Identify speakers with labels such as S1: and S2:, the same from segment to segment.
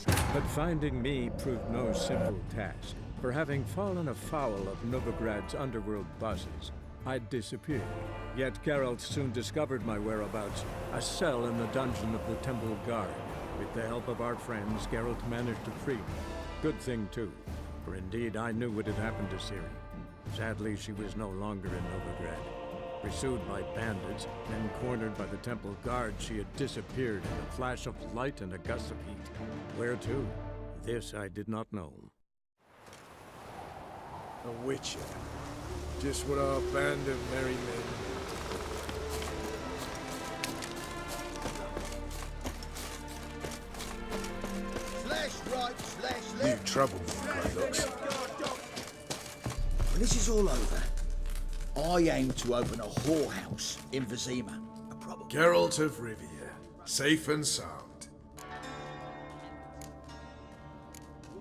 S1: But finding me proved no simple task. For having fallen afoul of Novigrad's underworld bosses, I'd disappeared. Yet Geralt soon discovered my whereabouts, a cell in the dungeon of the Temple Guard. With the help of our friends, Geralt managed to free me. Good thing too, for indeed I knew what had happened to Ciri. Sadly, she was no longer in Novigrad. Pursued by bandits, then cornered by the Temple Guard, she had disappeared in a flash of light and a gust of heat. Where to? This I did not know.
S2: A witcher. Just what our band of merry men. You trouble me, Greydogs.
S3: When this is all over, I aim to open a whorehouse in Vizima. A probable...
S2: Geralt of Rivia, safe and sound.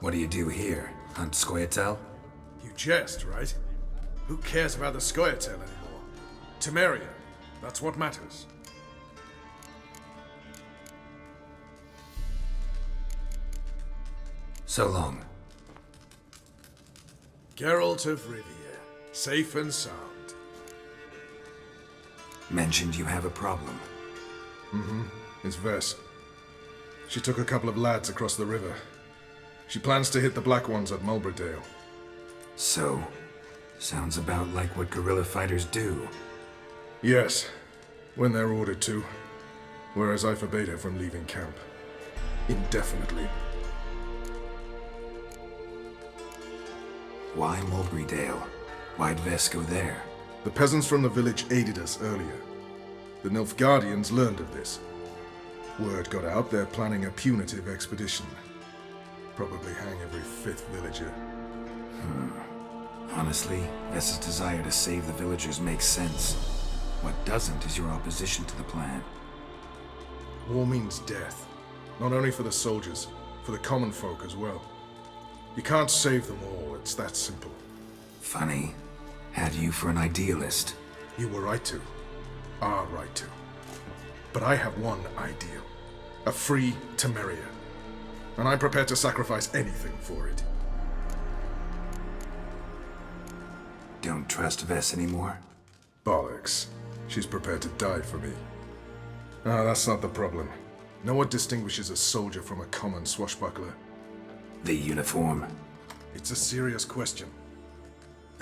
S4: What do you do here? Hunt Scoia'tael?
S2: You jest, right? Who cares about the Scoia'tael anymore? Temeria, that's what matters.
S4: So long.
S2: Geralt of Rivia, safe and sound.
S4: Mentioned you have a problem.
S2: It's Vess. She took a couple of lads across the river. She plans to hit the Black Ones at Mulberdale.
S4: So, sounds about like what guerrilla fighters do.
S2: Yes, when they're ordered to. Whereas I forbade her from leaving camp. Indefinitely.
S4: Why Mulberrydale? Why'd Vess go there?
S2: The peasants from the village aided us earlier. The Nilfgaardians learned of this. Word got out they're planning a punitive expedition. Probably hang every fifth villager.
S4: Honestly, Vess's desire to save the villagers makes sense. What doesn't is your opposition to the plan.
S2: War means death. Not only for the soldiers, for the common folk as well. You can't save them all, it's that simple.
S4: Funny. Had you for an idealist.
S2: You were right to. Are right to. But I have one ideal. A free Temeria. And I'm prepared to sacrifice anything for it.
S4: Don't trust Vess anymore?
S2: Bollocks. She's prepared to die for me. Ah, that's not the problem. Know what distinguishes a soldier from a common swashbuckler?
S4: The uniform.
S2: It's a serious question.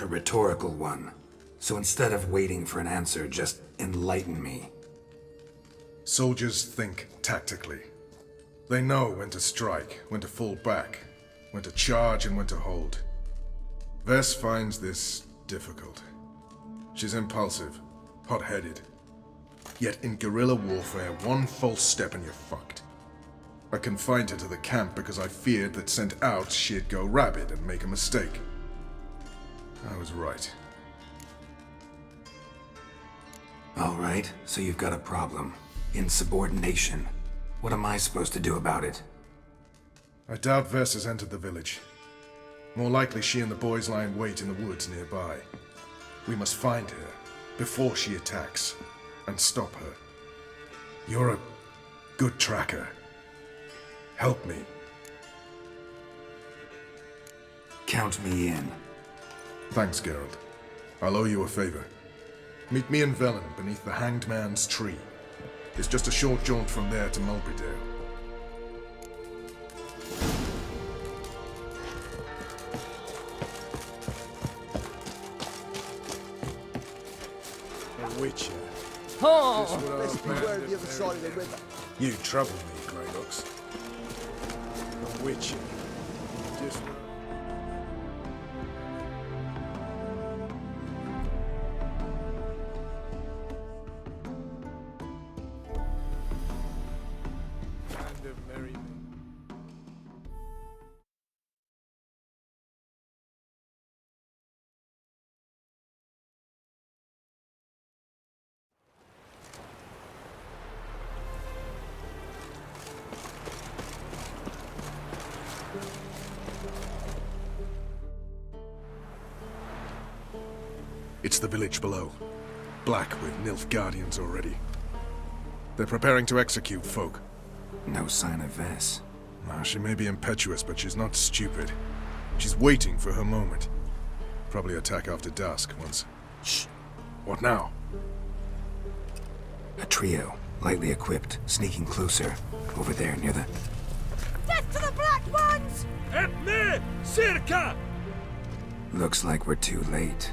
S4: A rhetorical one. So instead of waiting for an answer, just enlighten me.
S2: Soldiers think tactically. They know when to strike, when to fall back, when to charge and when to hold. Vess finds this difficult. She's impulsive, hot-headed. Yet in guerrilla warfare, one false step and you're fucked. I confined her to the camp because I feared that sent out she'd go rabid and make a mistake. I was right.
S4: All right, so you've got a problem. Insubordination. What am I supposed to do about it?
S2: I doubt Vess has entered the village. More likely she and the boys lie in wait in the woods nearby. We must find her before she attacks and stop her. You're a good tracker. Help me.
S4: Count me in.
S2: Thanks, Geralt. I'll owe you a favor. Meet me in Velen beneath the Hanged Man's tree. It's just a short jaunt from there to Mulberrydale. A witcher.
S3: Oh, let's beware of the other side of the river.
S2: You trouble me, Greydogs. A witcher. Just... Band of merry men. It's the village below. Black with Nilfgaardians already. They're preparing to execute folk.
S4: No sign of Vess.
S2: She may be impetuous, but she's not stupid. She's waiting for her moment. Probably attack after dusk once... Shh! What now?
S4: A trio, lightly equipped, sneaking closer. Over there, near the...
S5: Death to the Black Ones!
S6: At me! Circa!
S4: Looks like we're too late.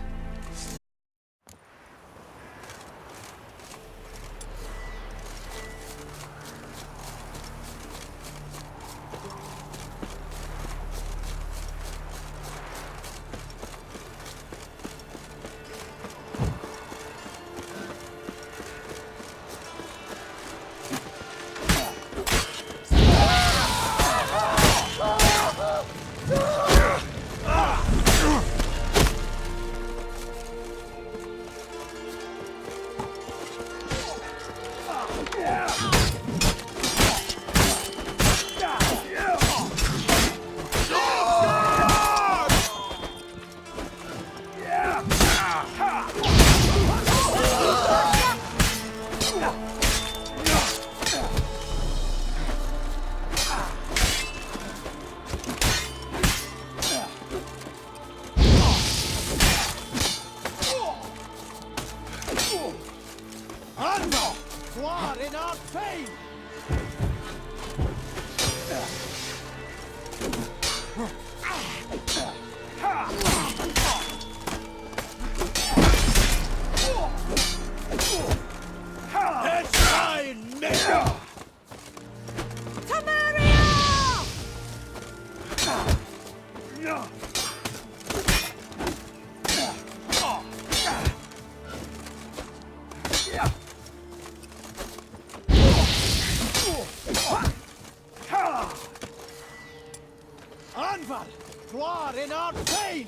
S6: Anval! Gloire in our pain!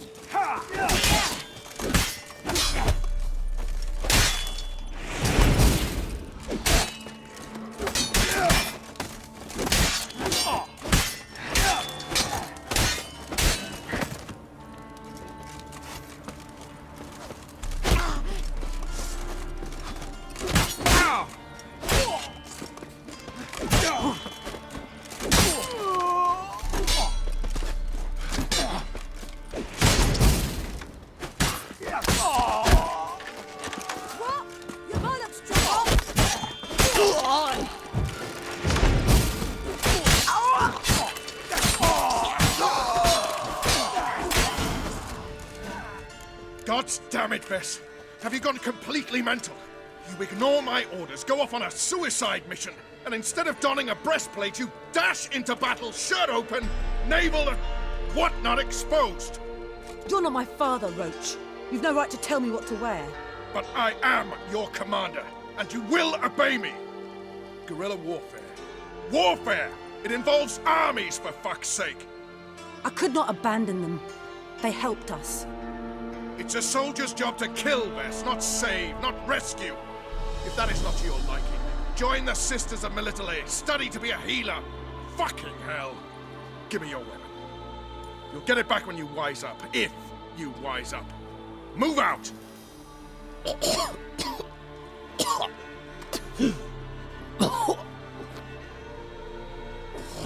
S2: God damn it, Bess! Have you gone completely mental? You ignore my orders, go off on a suicide mission, and instead of donning a breastplate, you dash into battle, shirt open, navel and whatnot exposed!
S5: You're not my father, Roach. You've no right to tell me what to wear.
S2: But I am your commander, and you will obey me! Guerrilla warfare. Warfare! It involves armies, for fuck's sake!
S5: I could not abandon them. They helped us.
S2: It's a soldier's job to kill, Bess, not save, not rescue. If that is not to your liking, join the Sisters of Military Aid. Study to be a healer. Fucking hell. Give me your weapon. You'll get it back when you wise up. If you wise up. Move out!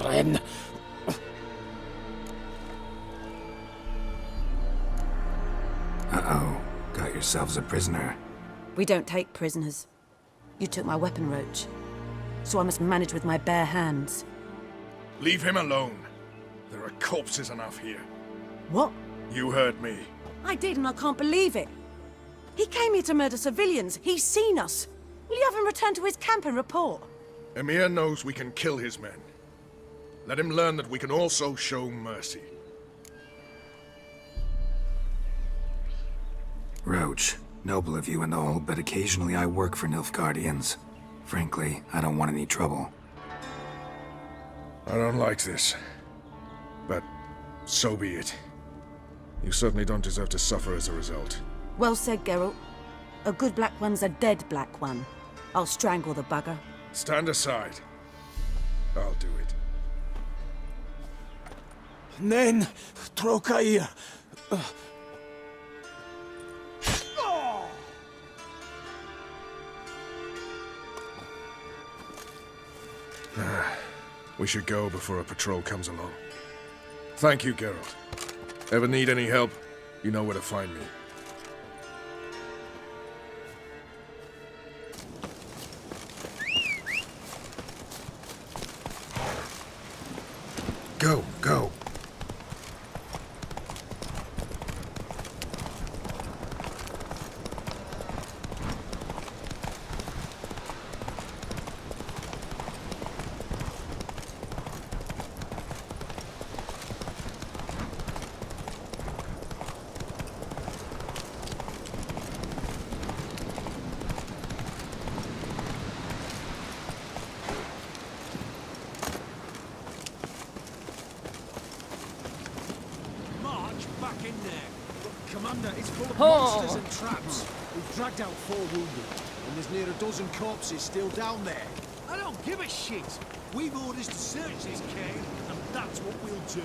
S3: Ren.
S4: Uh-oh. Got yourselves a prisoner.
S5: We don't take prisoners. You took my weapon, Roach. So I must manage with my bare hands.
S2: Leave him alone. There are corpses enough here.
S5: What?
S2: You heard me.
S5: I did, and I can't believe it. He came here to murder civilians. He's seen us. Will you have him return to his camp and report?
S2: Emir knows we can kill his men. Let him learn that we can also show mercy.
S4: Roach, noble of you and all, but occasionally I work for Nilfgaardians. Frankly, I don't want any trouble.
S2: I don't like this. But so be it. You certainly don't deserve to suffer as a result.
S5: Well said, Geralt. A good Black One's a dead Black One. I'll strangle the bugger.
S2: Stand aside. I'll do it.
S6: Nen, Trokair.
S2: We should go before a patrol comes along. Thank you, Geralt. Ever need any help, you know where to find me. Go, go.
S6: Back in there. But, Commander, it's full of monsters and traps. We've dragged out 4 wounded, and there's near a dozen corpses still down there. I don't give a shit. We've orders to search this cave, and that's what we'll do.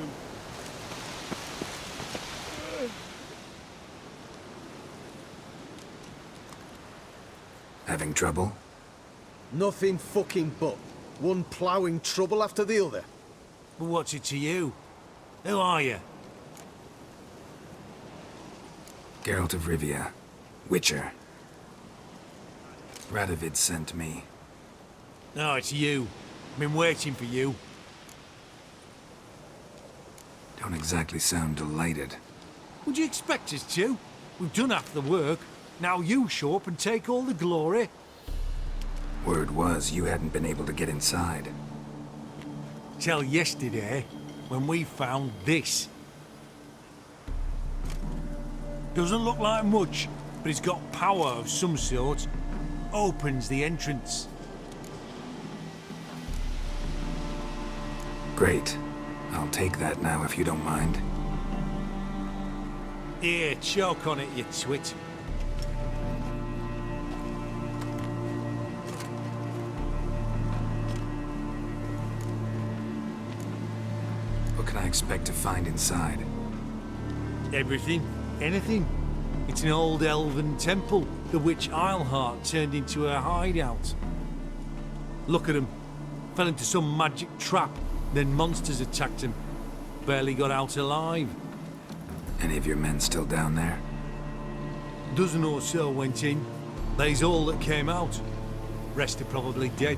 S4: Having trouble?
S6: Nothing fucking but. One ploughing trouble after the other.
S7: But what's it to you? Who are you?
S4: Geralt of Rivia. Witcher. Radovid sent me.
S7: Oh, it's you. I've been waiting for you.
S4: Don't exactly sound delighted.
S7: Would you expect us to? We've done half the work. Now you show up and take all the glory.
S4: Word was you hadn't been able to get inside.
S7: Till yesterday, when we found this. Doesn't look like much, but it's got power of some sort. Opens the entrance.
S4: Great. I'll take that now if you don't mind.
S7: Here, choke on it, you twit.
S4: What can I expect to find inside?
S7: Everything. Anything. It's an old elven temple, the witch Eilhart turned into a hideout. Look at him. Fell into some magic trap, then monsters attacked him. Barely got out alive.
S4: Any of your men still down there?
S7: Dozen or so went in. They's all that came out. Rest are probably dead.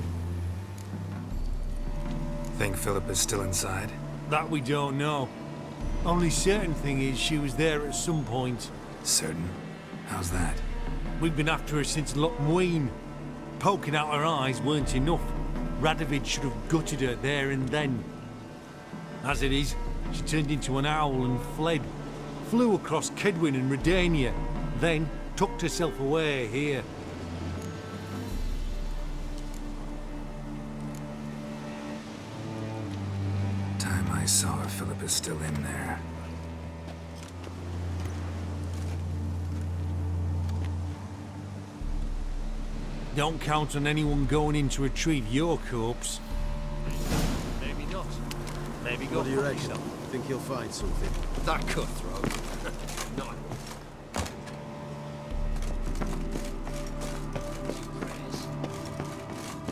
S4: Think Philip is still inside?
S7: That we don't know. Only certain thing is she was there at some point.
S4: Certain? How's that?
S7: We've been after her since Lochmuin. Poking out her eyes weren't enough. Radovid should have gutted her there and then. As it is, she turned into an owl and fled. Flew across Kedwin and Redania, then tucked herself away here.
S4: Time I saw her, Philip is still in there.
S7: Don't count on anyone going in to retrieve your corpse.
S6: Maybe not. Maybe go. What do you reckon? Think you'll find something? That cutthroat. Not.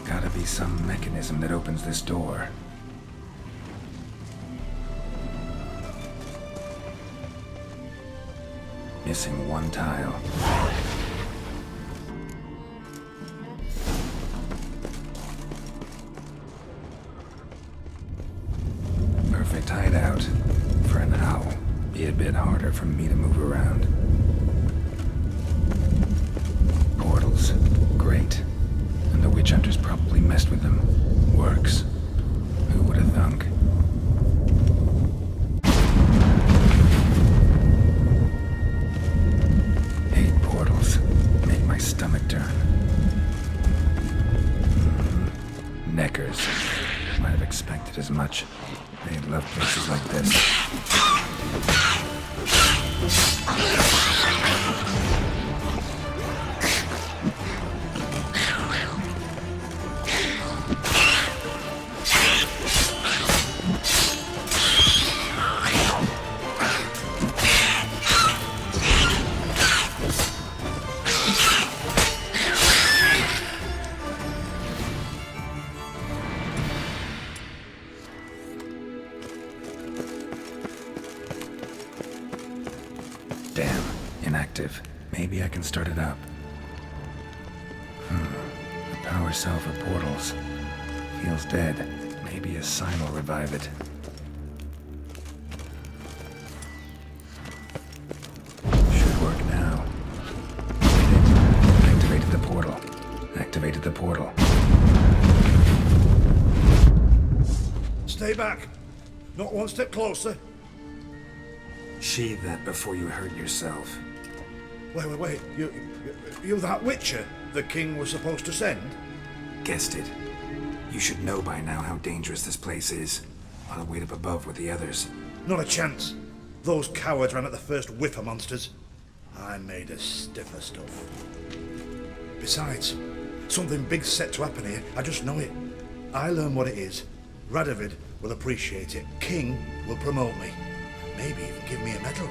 S4: Gotta be some mechanism that opens this door. Missing one tile. Perfect hideout for an owl. Be a bit harder for me to move around. Portals. Great. And the witch hunters probably messed with them. Works. Who would have thunk? Hate portals. Make my stomach turn. Neckers. Might have expected as much. They love places like this. Damn, inactive. Maybe I can start it up. The power cell for portals. Feels dead. Maybe a sign will revive it. Should work now. Did it. Activated the portal. Activated the portal.
S8: Stay back. Not one step closer.
S4: Sheathe that before you hurt yourself.
S8: Wait. You that Witcher the king was supposed to send?
S4: Guessed it. You should know by now how dangerous this place is. I'll wait up above with the others.
S8: Not a chance. Those cowards ran at the first whiff of monsters. I made a stiffer stuff. Besides, something big's set to happen here. I just know it. I learn what it is. Radovid will appreciate it. King will promote me. Maybe even give me a medal.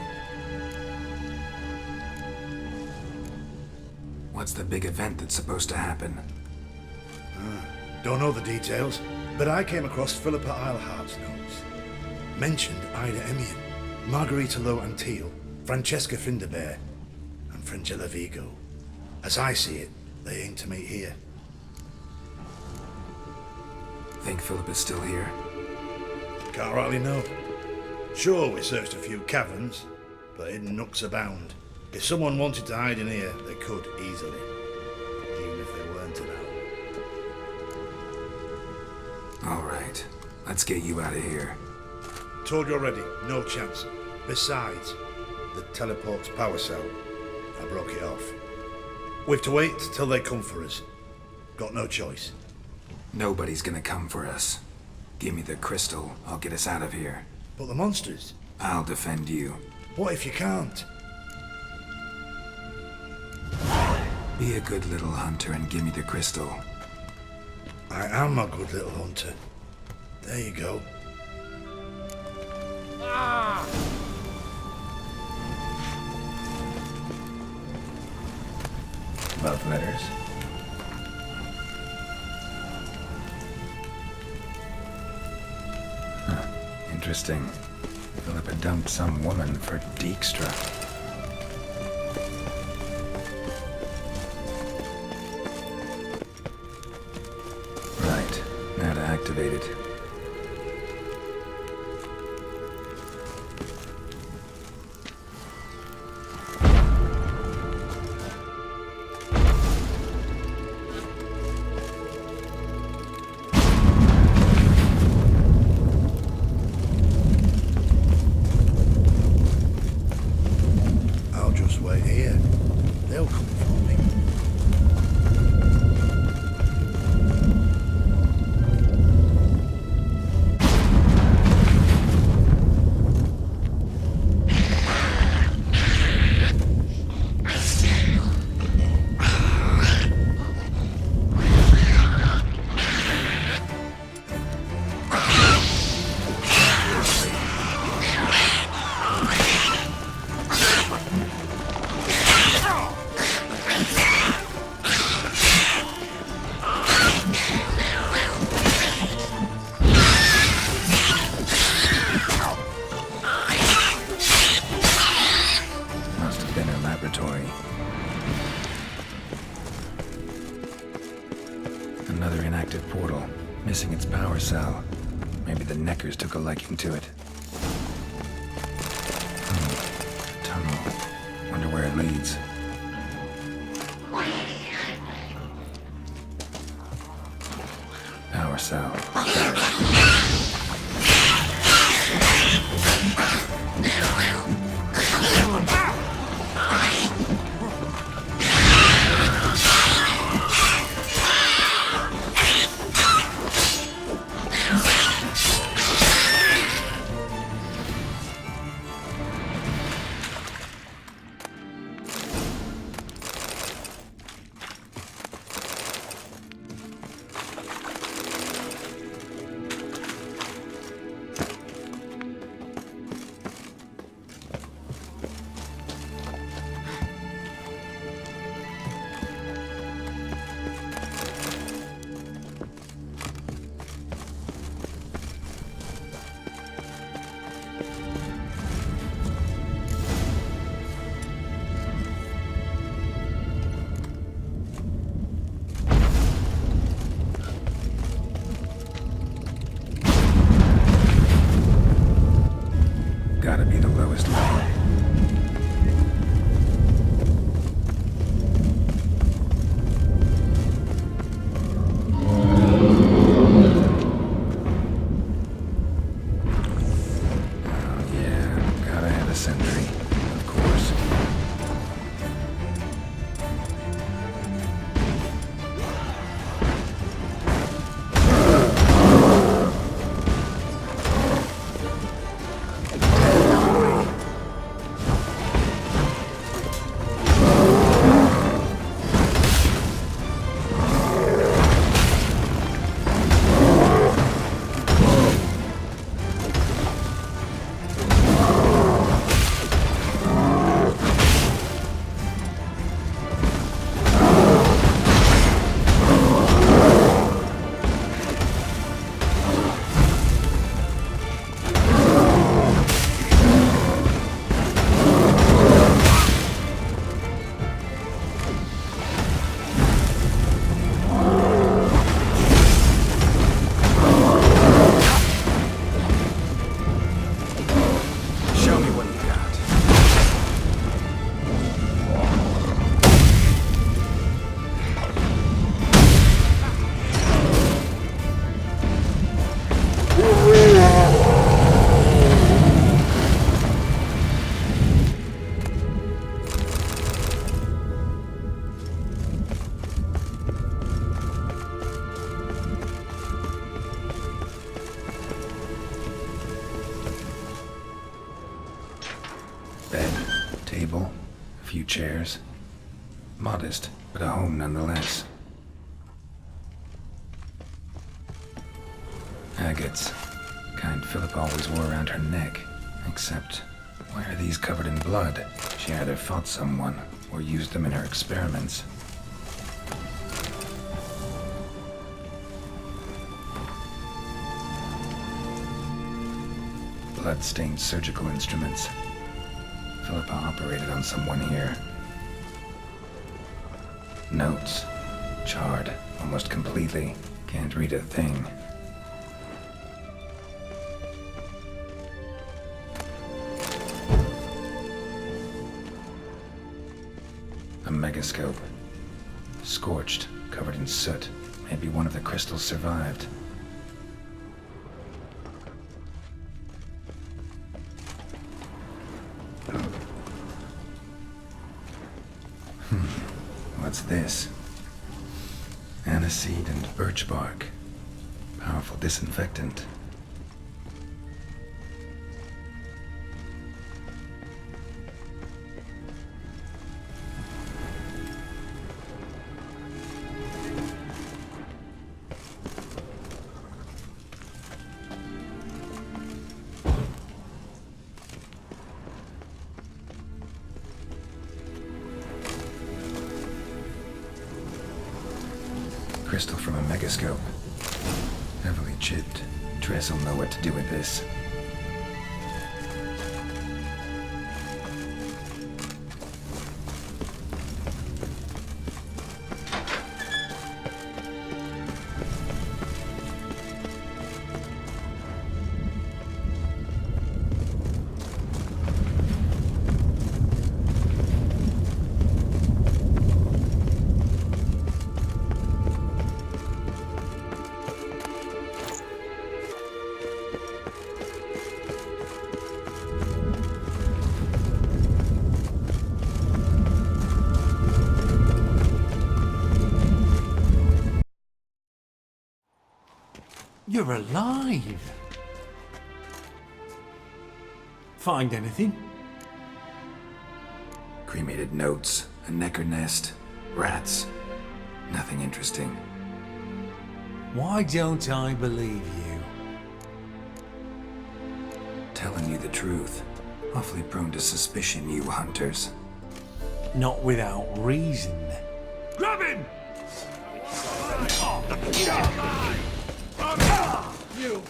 S4: What's the big event that's supposed to happen?
S8: Don't know the details, but I came across Philippa Eilhart's notes. Mentioned Ida Emian, Margarita Low Antille, Francesca Finderbear, and Frangella Vigo. As I see it, they aim to meet here.
S4: Think Philippa's still here?
S8: Can't rightly know. Sure, we searched a few caverns, but hidden nooks abound. If someone wanted to hide in here, they could easily. Even if they weren't allowed.
S4: All right, let's get you out of here.
S8: Told you already, no chance. Besides, the teleport's power cell, I broke it off. We've to wait till they come for us. Got no choice.
S4: Nobody's gonna come for us. Give me the crystal, I'll get us out of here.
S8: But the monsters?
S4: I'll defend you.
S8: What if you can't?
S4: Be a good little hunter and give me the crystal.
S8: I am a good little hunter. There you go.
S4: Love letters. Huh. Interesting. Philippa dumped some woman for Dijkstra. Right. Now to activate it.
S8: I'll just wait here. They'll come for me.
S4: Must have been her laboratory. Another inactive portal, missing its power cell. Maybe the Neckers took a liking to it. Tunnel. Wonder where it leads. Power cell. few chairs. Modest, but a home nonetheless. Agates. Kind Philip always wore around her neck. Except, why are these covered in blood? She either fought someone, or used them in her experiments. Blood-stained surgical instruments. Philippa operated on someone here. Notes. Charred, almost completely. Can't read a thing. A megascope. Scorched, covered in soot. Maybe one of the crystals survived. What's this? Aniseed and birch bark. Powerful disinfectant. Crystal from a megascope. Heavily chipped. Triss will know what to do with this.
S7: You're alive! Find anything?
S4: Cremated notes, a necker nest, rats. Nothing interesting.
S7: Why don't I believe you?
S4: Telling you the truth. Awfully prone to suspicion, you hunters.
S7: Not without reason.
S6: Grab him! You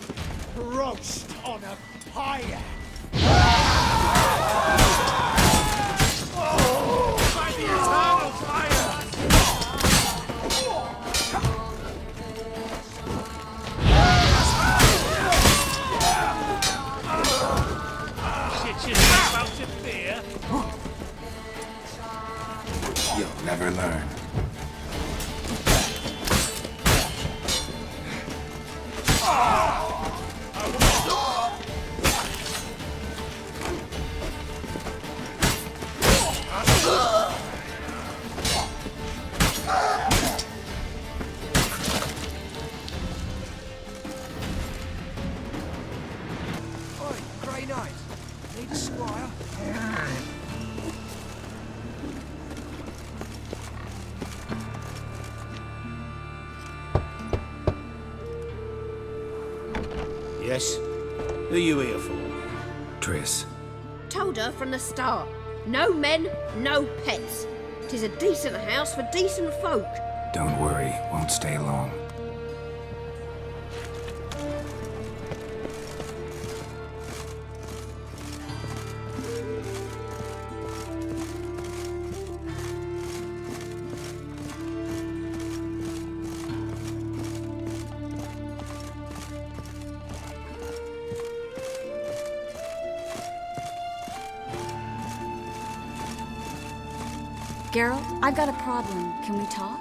S6: roast on a pyre! By the eternal fire! Shit yourself out of fear!
S4: You'll never learn.
S6: Oi, Grey Knight. Need a squire? Yes? Who you here for?
S4: Triss.
S9: Told her from the start. No men, no pets. 'Tis a decent house for decent folk.
S4: Don't worry, won't stay long.
S10: Geralt, I've got a problem. Can we talk?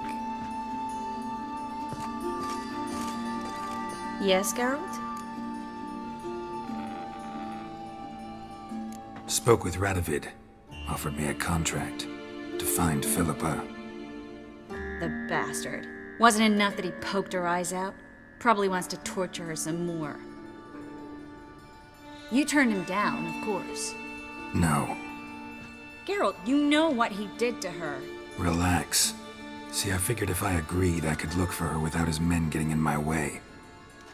S10: Yes, Geralt?
S4: Spoke with Radovid. Offered me a contract to find Philippa.
S10: The bastard. Wasn't it enough that he poked her eyes out? Probably wants to torture her some more. You turned him down, of course.
S4: No.
S10: Geralt, you know what he did to her.
S4: Relax. See, I figured if I agreed, I could look for her without his men getting in my way.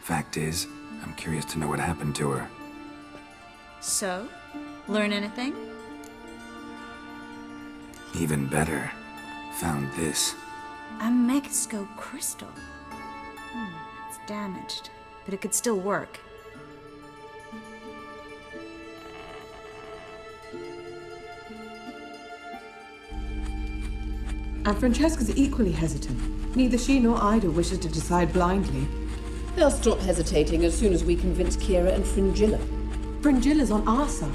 S4: Fact is, I'm curious to know what happened to her.
S10: So? Learn anything?
S4: Even better. Found this.
S10: A Megascope crystal. It's damaged, but it could still work.
S11: And Francesca's equally hesitant. Neither she nor Ida wishes to decide blindly.
S12: They'll stop hesitating as soon as we convince Kira and Fringilla.
S11: Fringilla's on our side.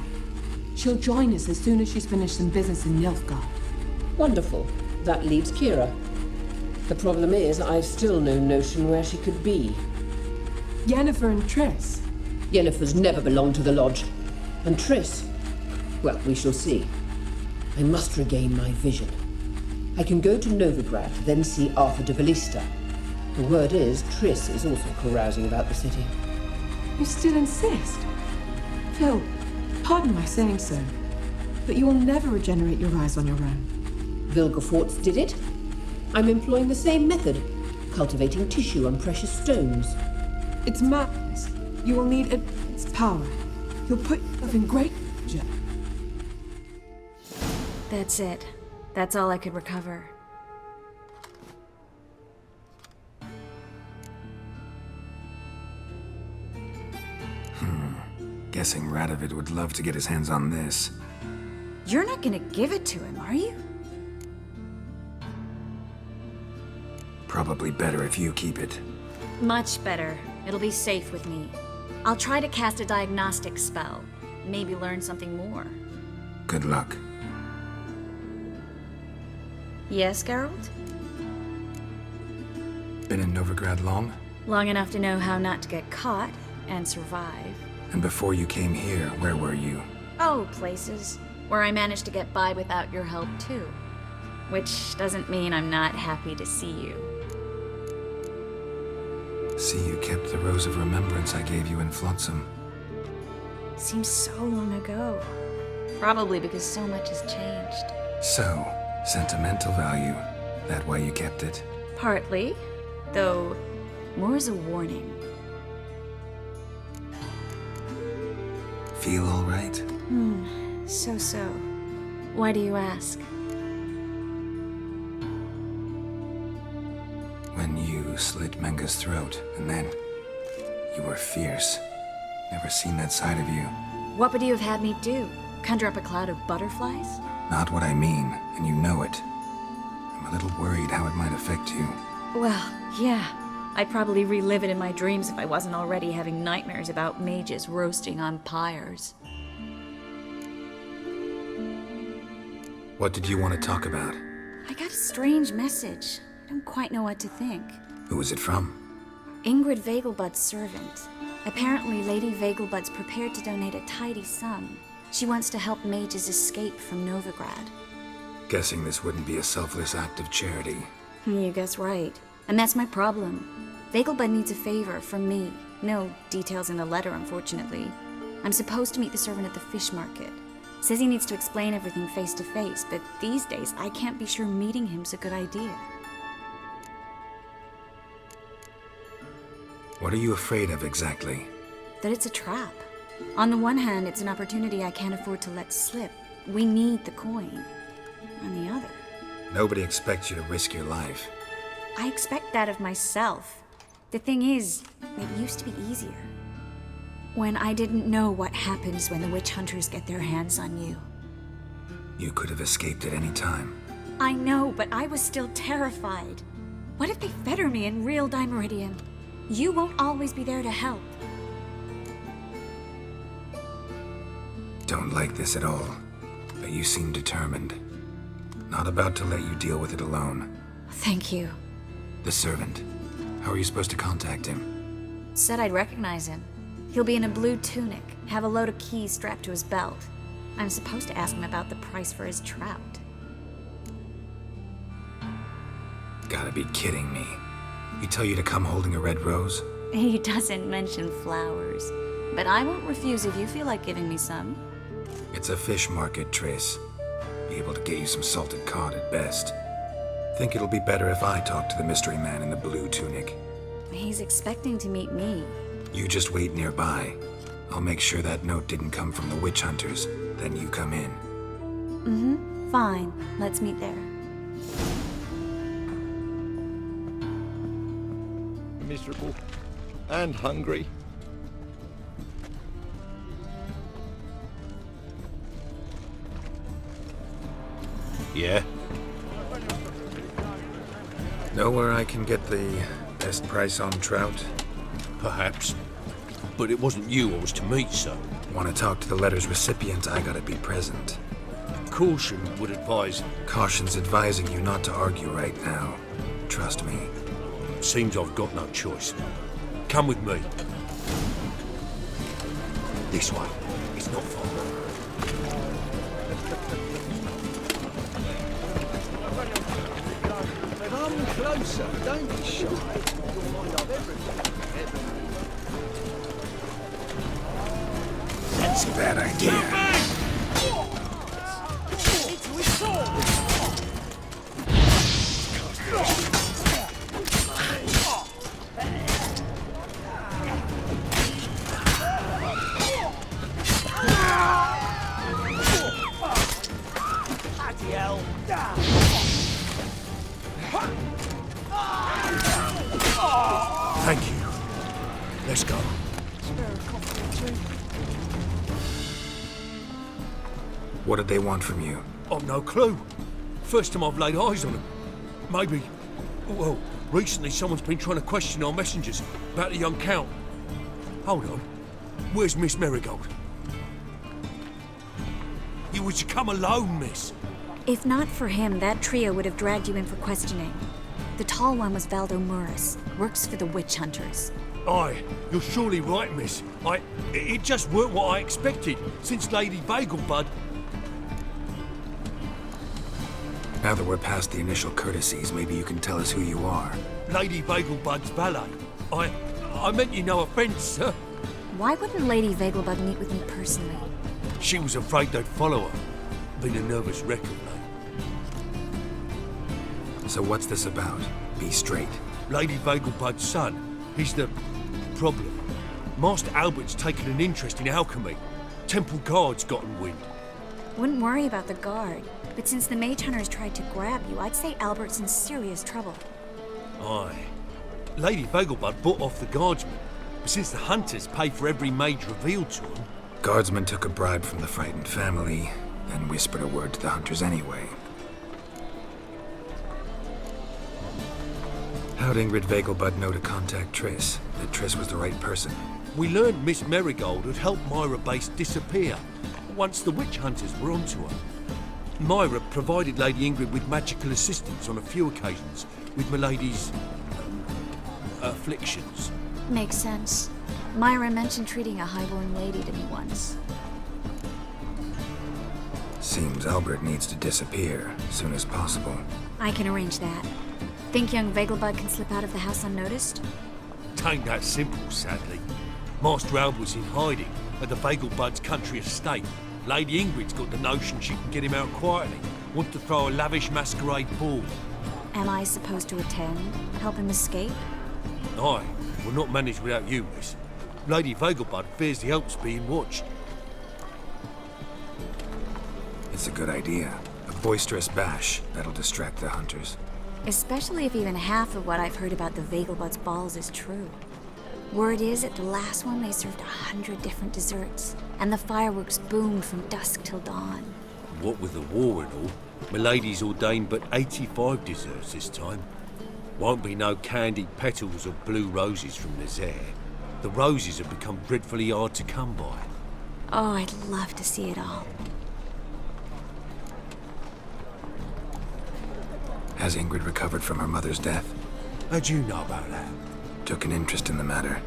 S11: She'll join us as soon as she's finished some business in Nilfgaard.
S12: Wonderful. That leaves Kira. The problem is, I've still no notion where she could be.
S11: Yennefer and Triss.
S12: Yennefer's never belonged to the Lodge. And Triss? Well, we shall see. I must regain my vision. I can go to Novigrad, then see Arthur de Ballista. The word is, Triss is also carousing about the city.
S11: You still insist? Phil, pardon my saying so, but you will never regenerate your eyes on your own.
S12: Vilgefortz did it. I'm employing the same method, cultivating tissue on precious stones.
S11: It's madness. You will need its power. You'll put yourself in great danger.
S10: That's it. That's all I could recover.
S4: Guessing Radovid would love to get his hands on this.
S10: You're not gonna give it to him, are you?
S4: Probably better if you keep it.
S10: Much better. It'll be safe with me. I'll try to cast a diagnostic spell. Maybe learn something more.
S4: Good luck.
S10: Yes, Geralt?
S4: Been in Novigrad long?
S10: Long enough to know how not to get caught and survive.
S4: And before you came here, where were you?
S10: Oh, places where I managed to get by without your help, too. Which doesn't mean I'm not happy to see you.
S4: See, you kept the rose of remembrance I gave you in Flotsam.
S10: Seems so long ago. Probably because so much has changed.
S4: So, sentimental value. That why you kept it?
S10: Partly, though more as a warning.
S4: Feel all right?
S10: So. Why do you ask?
S4: When you slit Menga's throat, and then you were fierce. Never seen that side of you.
S10: What would you have had me do? Conjure up a cloud of butterflies?
S4: Not what I mean, and you know it. I'm a little worried how it might affect you.
S10: Well, yeah. I'd probably relive it in my dreams if I wasn't already having nightmares about mages roasting on pyres.
S4: What did you want to talk about?
S10: I got a strange message. I don't quite know what to think.
S4: Who was it from?
S10: Ingrid Vegelbud's servant. Apparently, Lady Vegelbud's prepared to donate a tidy sum. She wants to help mages escape from Novigrad.
S4: Guessing this wouldn't be a selfless act of charity.
S10: You guess right. And that's my problem. Vegelbud needs a favor from me. No details in the letter, unfortunately. I'm supposed to meet the servant at the fish market. Says he needs to explain everything face to face, but these days I can't be sure meeting him's a good idea.
S4: What are you afraid of exactly?
S10: That it's a trap. On the one hand, it's an opportunity I can't afford to let slip. We need the coin. On the other...
S4: Nobody expects you to risk your life.
S10: I expect that of myself. The thing is, it used to be easier. When I didn't know what happens when the witch hunters get their hands on you.
S4: You could have escaped at any time.
S10: I know, but I was still terrified. What if they fetter me in real Dimeridium? You won't always be there to help.
S4: Don't like this at all, but you seem determined. Not about to let you deal with it alone.
S10: Thank you.
S4: The servant. How are you supposed to contact him?
S10: Said I'd recognize him. He'll be in a blue tunic, have a load of keys strapped to his belt. I'm supposed to ask him about the price for his trout.
S4: Gotta be kidding me. He tell you to come holding a red rose?
S10: He doesn't mention flowers, but I won't refuse if you feel like giving me some.
S4: It's a fish market, Triss. Be able to get you some salted cod at best. Think it'll be better if I talk to the mystery man in the blue tunic.
S10: He's expecting to meet me.
S4: You just wait nearby. I'll make sure that note didn't come from the witch hunters. Then you come in.
S10: Mm-hmm. Fine. Let's meet there.
S13: Miserable and hungry. Yeah?
S4: Know where I can get the best price on trout?
S13: Perhaps. But it wasn't you I was to meet, sir.
S4: Want to talk to the letter's recipient, I gotta be present.
S13: Caution would advise.
S4: Caution's advising you not to argue right now. Trust me.
S13: Seems I've got no choice. Come with me. This way. It's not far. Come closer. Don't be shy. You'll find out everything.
S4: That's a bad idea.
S13: Thank you. Let's go.
S4: What did they want from you?
S13: I've no clue. First time I've laid eyes on them. Maybe... Well, recently someone's been trying to question our messengers about the young Count. Hold on. Where's Miss Marigold? You was to come alone, miss.
S10: If not for him, that trio would have dragged you in for questioning. The tall one was Valdo Murris, works for the witch hunters.
S13: Aye, you're surely right, miss. It just weren't what I expected, since Lady Bagelbud...
S4: Now that we're past the initial courtesies, maybe you can tell us who you are.
S13: Lady Bagelbud's valet. I meant you no offence, sir.
S10: Why wouldn't Lady Vegelbud meet with me personally?
S13: She was afraid they'd follow her. Been a nervous wreck of late.
S4: So what's this about? Be straight.
S13: Lady Vegelbud's son. He's the problem. Master Albert's taken an interest in alchemy. Temple Guard's gotten wind.
S10: Wouldn't worry about the guard, but since the mage hunters tried to grab you, I'd say Albert's in serious trouble.
S13: Aye. Lady Vegelbud bought off the guardsmen, but since the hunters pay for every mage revealed to them...
S4: Guardsmen took a bribe from the frightened family, then whispered a word to the hunters anyway. How'd Ingrid Vegelbud know to contact Triss? That Triss was the right person?
S13: We learned Miss Marigold had helped Myra Base disappear once the witch hunters were onto her. Myra provided Lady Ingrid with magical assistance on a few occasions with Milady's... afflictions.
S10: Makes sense. Myra mentioned treating a highborn lady to me once.
S4: Seems Albert needs to disappear as soon as possible.
S10: I can arrange that. Think young Vegelbud can slip out of the house unnoticed?
S13: Tain't that simple, sadly. Master Albert's in hiding at the Vegelbud's country estate. Lady Ingrid's got the notion she can get him out quietly. Wants to throw a lavish masquerade ball.
S10: Am I supposed to attend? Help him escape?
S13: Aye, we'll not manage without you, miss. Lady Vegelbud fears the help's being watched.
S4: It's a good idea. A boisterous bash that'll distract the hunters.
S10: Especially if even half of what I've heard about the Vegelbud's balls is true. Word is, at the last one they served 100 different desserts, and the fireworks boomed from dusk till dawn.
S13: What with the war and all, Milady's ordained but 85 desserts this time. Won't be no candied petals or blue roses from Nazaire. The roses have become dreadfully hard to come by.
S10: Oh, I'd love to see it all.
S4: Has Ingrid recovered from her mother's death?
S13: How'd you know about that?
S4: Took an interest in the matter.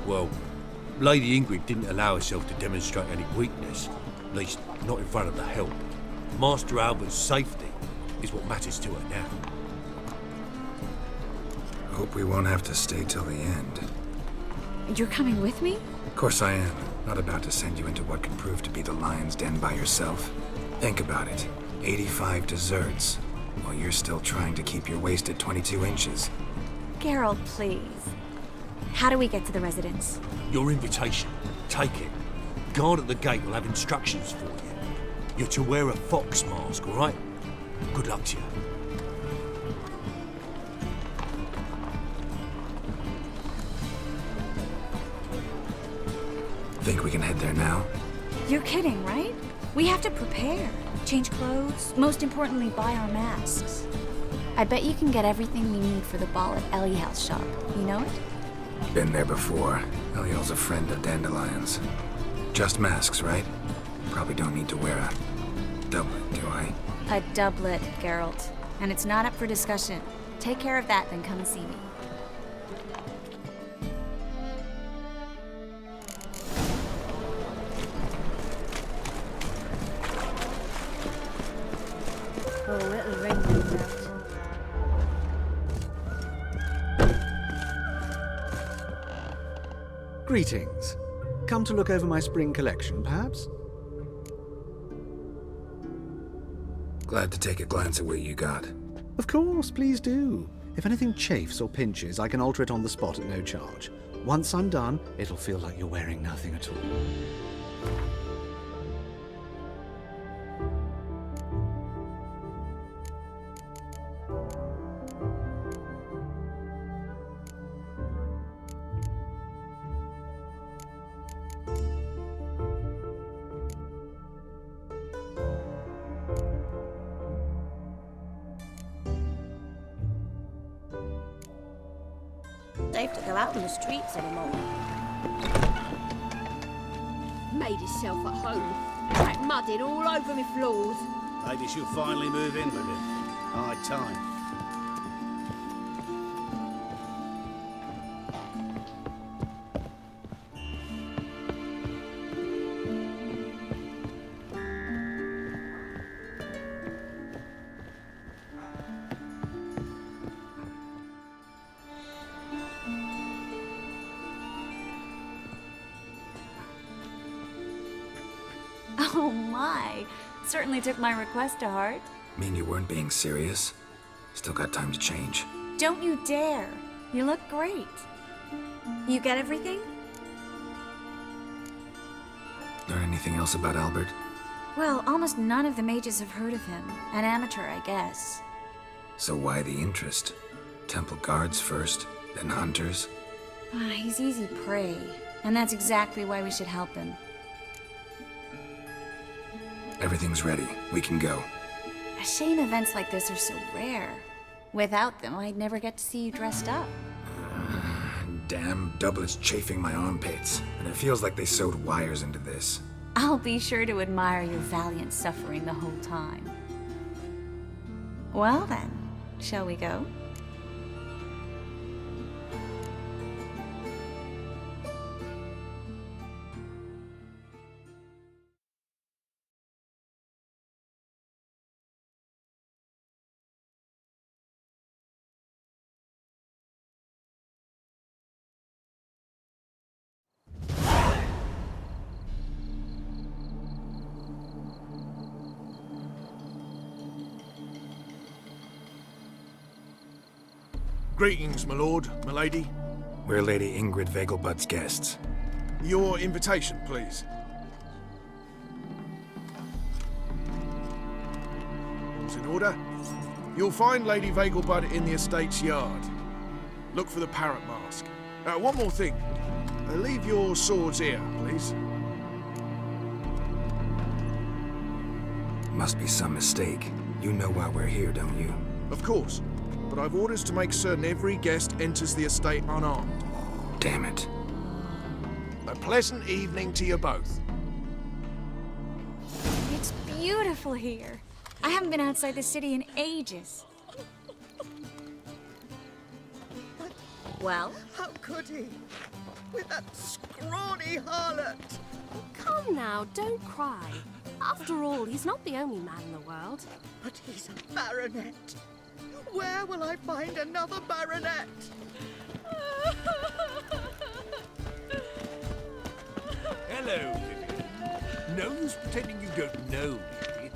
S13: Well, Lady Ingrid didn't allow herself to demonstrate any weakness. At least, not in front of the help. Master Albert's safety is what matters to her now.
S4: Hope we won't have to stay till the end.
S10: You're coming with me?
S4: Of course I am. Not about to send you into what can prove to be the lion's den by yourself. Think about it. 85 desserts, while you're still trying to keep your waist at 22 inches.
S10: Geralt, please. How do we get to the residence?
S13: Your invitation. Take it. Guard at the gate will have instructions for you. You're to wear a fox mask, all right? Good luck to you.
S4: Think we can head there now?
S10: You're kidding, right? We have to prepare. Change clothes. Most importantly, buy our masks. I bet you can get everything we need for the ball at Eliel's shop. You know it?
S4: Been there before. Eliel's a friend of Dandelion's. Just masks, right? Probably don't need to wear a doublet, do I?
S10: A doublet, Geralt. And it's not up for discussion. Take care of that, then come and see me.
S9: Oh, it'll ring me out.
S14: Greetings. Come to look over my spring collection, perhaps?
S4: Glad to take a glance at what you got.
S14: Of course, please do. If anything chafes or pinches, I can alter it on the spot at no charge. Once I'm done, it'll feel like you're wearing nothing at all.
S9: Safe to go out in the streets anymore. Made himself at home. Track mudded all over me floors.
S6: Maybe she'll finally move in with him. High time.
S10: Oh my! Certainly took my request to heart.
S4: Mean you weren't being serious? Still got time to change.
S10: Don't you dare! You look great. You get everything?
S4: Learn anything else about Albert?
S10: Well, almost none of the mages have heard of him. An amateur, I guess.
S4: So why the interest? Temple guards first, then hunters?
S10: He's easy prey. And that's exactly why we should help him.
S4: Everything's ready. We can go.
S10: A shame events like this are so rare. Without them, I'd never get to see you dressed up.
S4: Damn doublets chafing my armpits, and it feels like they sewed wires into this.
S10: I'll be sure to admire your valiant suffering the whole time. Well then, shall we go?
S6: Greetings, my lord, my lady.
S4: We're Lady Ingrid Vegelbud's guests.
S6: Your invitation, please. All's in order. You'll find Lady Vegelbud in the estate's yard. Look for the parrot mask. One more thing. Leave your swords here, please.
S4: Must be some mistake. You know why we're here, don't you?
S6: Of course. But I've orders to make certain every guest enters the estate unarmed.
S4: Damn it.
S6: A pleasant evening to you both.
S10: It's beautiful here. I haven't been outside the city in ages. Well?
S15: How could he? With that scrawny harlot!
S16: Come now, don't cry. After all, he's not the only man in the world.
S15: But he's a baronet. Where will I find another baronet?
S13: Hello, Vivian. No use pretending you don't know me.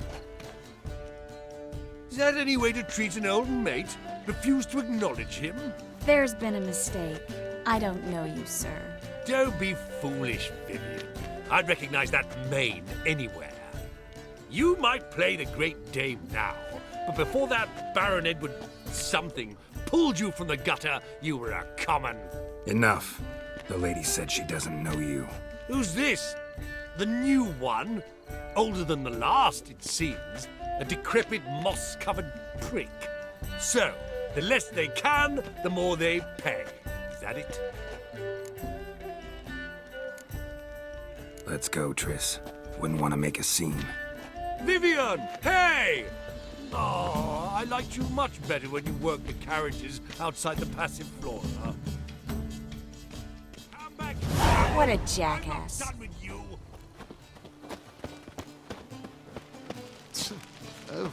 S13: Is that any way to treat an old mate? Refuse to acknowledge him?
S10: There's been a mistake. I don't know you, sir.
S13: Don't be foolish, Vivian. I'd recognize that mane anywhere. You might play the Great Dame now, but before that Baron Edward something pulled you from the gutter, you were a common.
S4: Enough. The lady said she doesn't know you.
S13: Who's this? The new one? Older than the last, it seems. A decrepit, moss-covered prick. So, the less they can, the more they pay. Is that it?
S4: Let's go, Triss. Wouldn't want to make a scene.
S13: Vivian! Hey! Oh, I liked you much better when you worked the carriages outside the passive flora. Come back!
S10: What a jackass.
S13: I'm not done with you!
S6: Oh.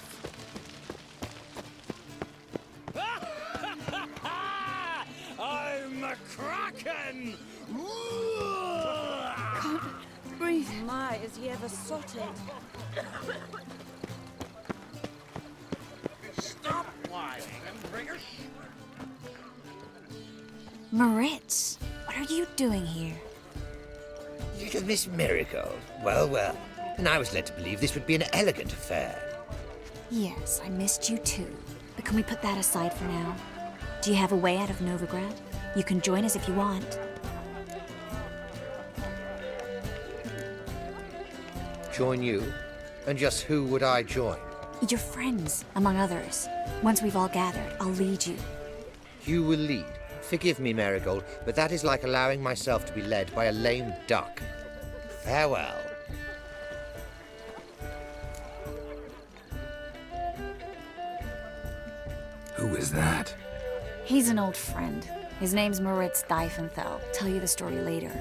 S13: I'm a kraken!
S5: Can't breathe. My, is he ever sotted?
S6: Stop whining and bring us.
S10: Moritz, what are you doing here?
S17: Little Miss Marigold. Well, well. And I was led to believe this would be an elegant affair.
S10: Yes, I missed you too. But can we put that aside for now? Do you have a way out of Novigrad? You can join us if you want.
S17: Join you? And just who would I join?
S10: Your friends, among others. Once we've all gathered, I'll lead you.
S17: You will lead. Forgive me, Marigold, but that is like allowing myself to be led by a lame duck. Farewell.
S4: Who is that?
S10: He's an old friend. His name's Moritz Diefenthal. Tell you the story later.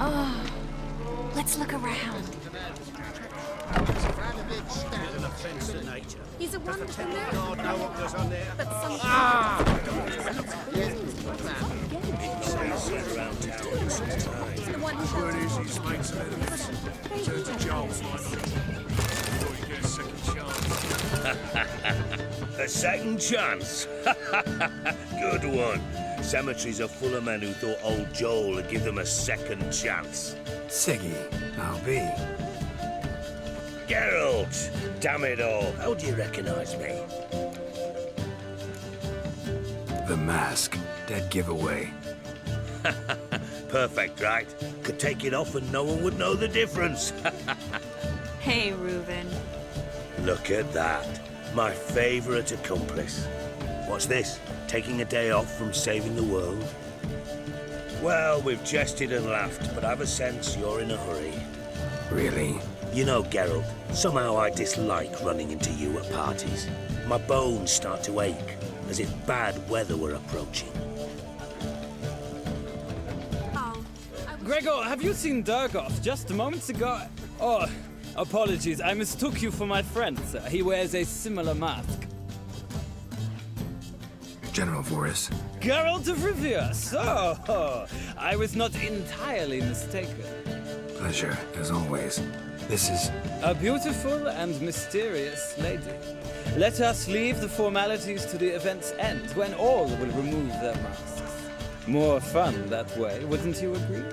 S10: Oh, let's look around.
S16: He's a wonderful man.
S6: God, know what goes on there.
S16: But sometimes...
S6: The one who word is he makes a little bit. Turns to Joel's before you get a second chance.
S18: A second chance? Good one. Cemeteries are full of men who thought old Joel would give them a second chance.
S4: Siggy, I'll be.
S18: Geralt! Damn it all, how do you recognize me?
S4: The mask. Dead giveaway.
S18: Perfect, right? Could take it off and no one would know the difference.
S10: Hey, Reuben.
S18: Look at that. My favorite accomplice. What's this? Taking a day off from saving the world? Well, we've jested and laughed, but I've a sense you're in a hurry.
S4: Really?
S18: You know, Geralt, somehow I dislike running into you at parties. My bones start to ache, as if bad weather were approaching.
S19: Gregor, have you seen Durgoth just moments ago? Oh, apologies, I mistook you for my friend, sir. He wears a similar mask.
S4: General Voris.
S19: Geralt of Rivia, so I was not entirely mistaken.
S4: Pleasure, as always. This is...
S19: a beautiful and mysterious lady. Let us leave the formalities to the event's end, when all will remove their masks. More fun that way, wouldn't you agree?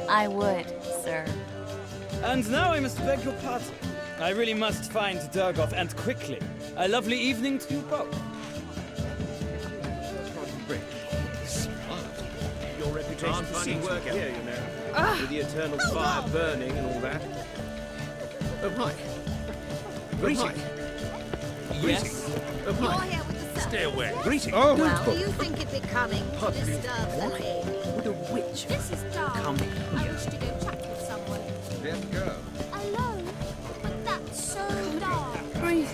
S10: I would, sir.
S19: And now I must beg your pardon. I really must find Durgoth, and quickly. A lovely evening to you both.
S6: Your reputation precedes work here, you know. With the eternal fire burning and all that. Oh, hi. Greeting.
S19: Yes?
S6: Oh,
S9: You're
S6: hi.
S9: here with the
S6: Stay away.
S9: servant.
S6: Greeting.
S19: Oh,
S9: Well, do you think it becoming to disturb the lady?
S19: Would a witch
S16: This is dark.
S19: come
S16: I
S19: here?
S16: wish to go chat with someone.
S6: Let's go.
S16: Alone? But that's so dark.
S5: Breathe.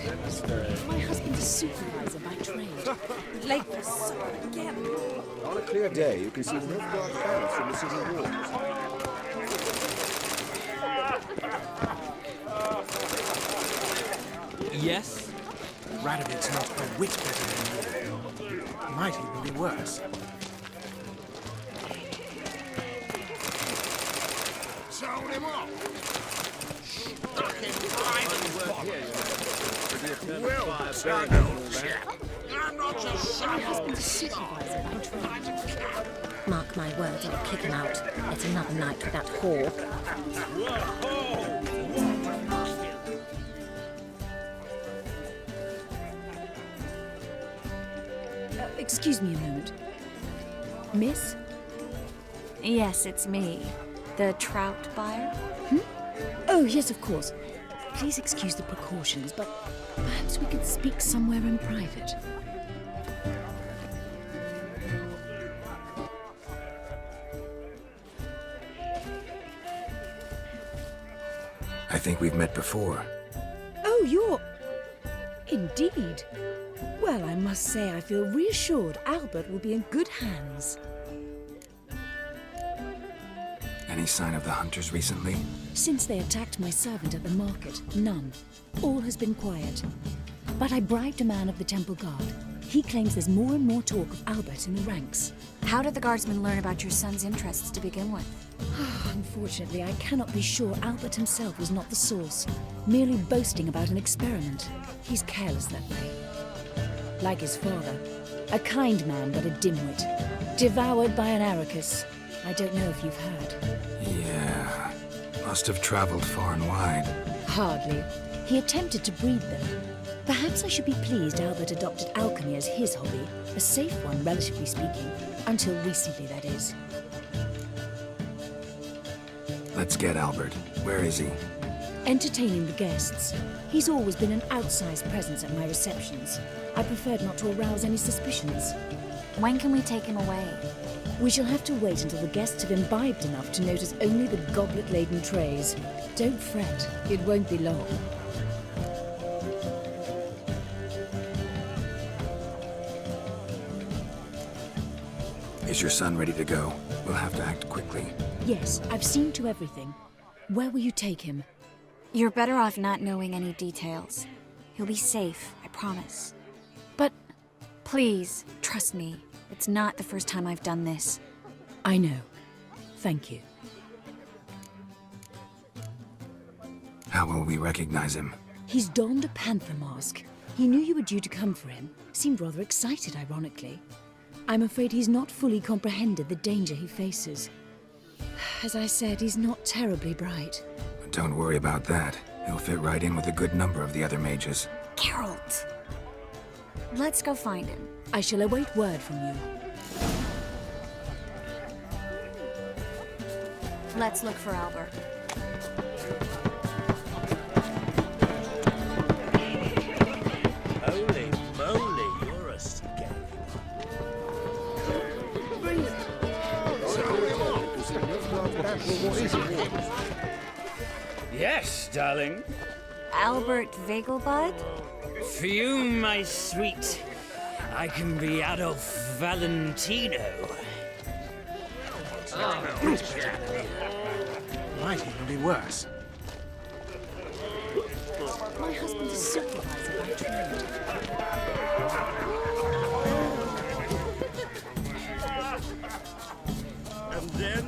S5: My husband's a supervisor by trade. Late for supper again.
S6: On a clear day, you can see the Novgorod Palace from the city walls.
S19: Yes?
S6: Radovid's not a whit better than you. Might even be worse.
S18: Tone him up. Stuck in private. Well, turn old chap. I'm not your son.
S20: Mark my words, I'll kick him out. It's another night with that whore.
S21: Excuse me a moment. Miss?
S10: Yes, it's me. The trout buyer?
S21: Oh, yes, of course. Please excuse the precautions, but perhaps we could speak somewhere in private.
S4: I think we've met before.
S21: Oh, you're... Indeed. Well, I must say I feel reassured Albert will be in good hands.
S4: Any sign of the hunters recently?
S21: Since they attacked my servant at the market, none. All has been quiet. But I bribed a man of the Temple Guard. He claims there's more and more talk of Albert in the ranks.
S10: How did the guardsmen learn about your son's interests to begin with?
S21: Unfortunately, I cannot be sure Albert himself was not the source, merely boasting about an experiment. He's careless that way. Like his father, a kind man but a dimwit, devoured by an Arrakis. I don't know if you've heard.
S4: Yeah, must have traveled far and wide.
S21: Hardly. He attempted to breed them. Perhaps I should be pleased Albert adopted alchemy as his hobby, a safe one, relatively speaking, until recently, that is.
S4: Let's get Albert. Where is he?
S21: Entertaining the guests. He's always been an outsized presence at my receptions. I preferred not to arouse any suspicions.
S10: When can we take him away?
S21: We shall have to wait until the guests have imbibed enough to notice only the goblet-laden trays. Don't fret, it won't be long.
S4: Is your son ready to go? We'll have to act quickly.
S21: Yes, I've seen to everything. Where will you take him?
S10: You're better off not knowing any details. He'll be safe, I promise.
S21: But...
S10: Please, trust me. It's not the first time I've done this.
S21: I know. Thank you.
S4: How will we recognize him?
S21: He's donned a panther mask. He knew you were due to come for him. Seemed rather excited, ironically. I'm afraid he's not fully comprehended the danger he faces. As I said, he's not terribly bright.
S4: Don't worry about that. He'll fit right in with a good number of the other mages.
S10: Geralt! Let's go find him.
S21: I shall await word from you.
S10: Let's look for Albert.
S18: Holy moly, you're a scary.
S19: Yes, darling.
S10: Albert Vegelbud?
S19: For you, my sweet, I can be Adolf Valentino.
S14: Might even be worse.
S21: My husband is supervisor by trade.
S18: And then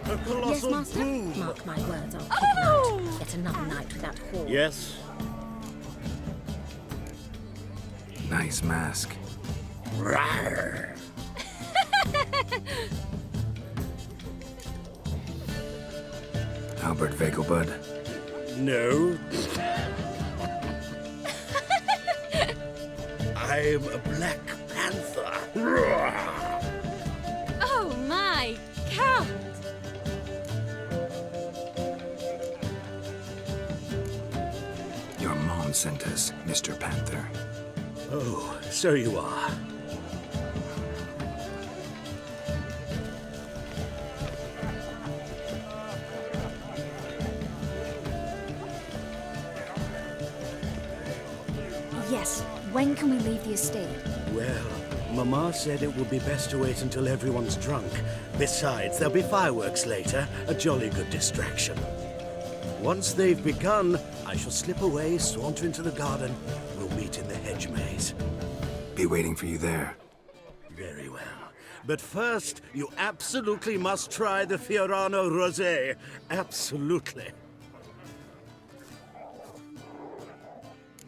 S18: a
S20: Yes,
S18: colossal
S20: Master?
S18: boom.
S20: Mark my words, I'll kick him out. It's another night with that whore.
S18: Yes.
S4: Nice mask.
S18: Rawr.
S4: Albert Vegelbud?
S18: No. I'm a Black Panther. Rawr.
S10: Oh my, Count!
S4: Your mom sent us, Mr. Panther.
S18: Oh, so you are.
S10: Yes, when can we leave the estate?
S18: Well, Mama said it would be best to wait until everyone's drunk. Besides, there'll be fireworks later, a jolly good distraction. Once they've begun, I shall slip away, saunter into the garden. We'll meet in the hedge maze.
S4: Be waiting for you there.
S18: Very well.
S1: But first, you absolutely must try the Fiorano Rosé. Absolutely.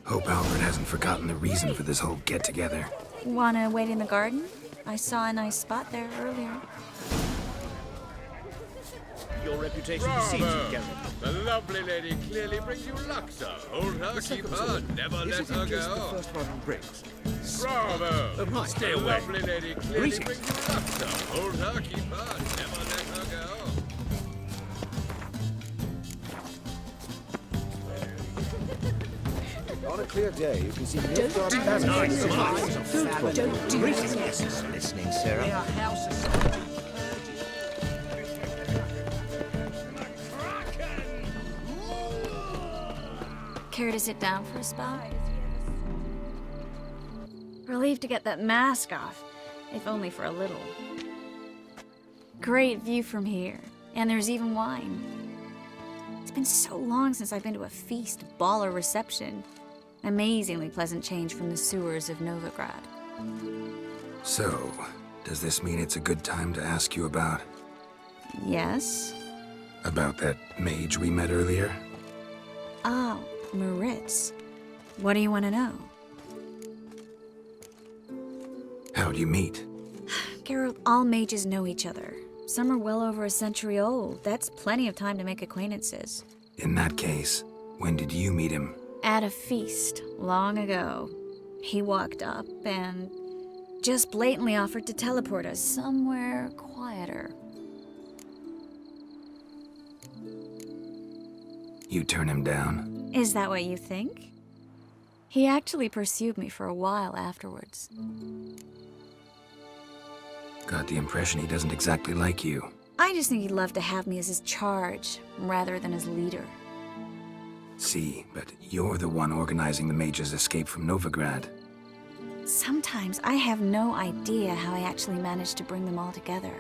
S4: Hope Albert hasn't forgotten the reason for this whole get-together.
S10: Wanna wait in the garden? I saw a nice spot there earlier.
S6: Your reputation precedes you,
S22: Bravo!
S6: Geralt.
S22: The lovely lady clearly brings you luck, sir. Hold her, keep her, never let her
S6: The
S22: go.
S6: first one who brings.
S22: Bravo!
S6: Right.
S22: Stay away. The lovely lady clearly
S6: Greetings.
S22: brings you luck, sir. Hold her, keep her, never let her go.
S6: On a clear day, you can see the
S22: Don't
S6: Nilfgaard
S22: do
S6: family.
S22: that.
S6: Don't do
S17: Greetings.
S6: that.
S17: Yes, listening, Sarah.
S10: Care to sit down for a spell? Relieved to get that mask off, if only for a little. Great view from here, and there's even wine. It's been so long since I've been to a feast, ball, or reception. Amazingly pleasant change from the sewers of Novigrad.
S4: So, does this mean it's a good time to ask you about...
S10: Yes?
S4: about that mage we met earlier?
S10: Oh, Maritz. What do you want to know?
S4: How'd you meet?
S10: Geralt, all mages know each other. Some are well over a century old. That's plenty of time to make acquaintances.
S4: In that case, when did you meet him?
S10: At a feast, long ago. He walked up and just blatantly offered to teleport us somewhere quieter.
S4: You turn him down?
S10: Is that what you think? He actually pursued me for a while afterwards.
S4: Got the impression he doesn't exactly like you.
S10: I just think he'd love to have me as his charge, rather than his leader.
S4: See, but you're the one organizing the mage's escape from Novigrad.
S10: Sometimes I have no idea how I actually managed to bring them all together.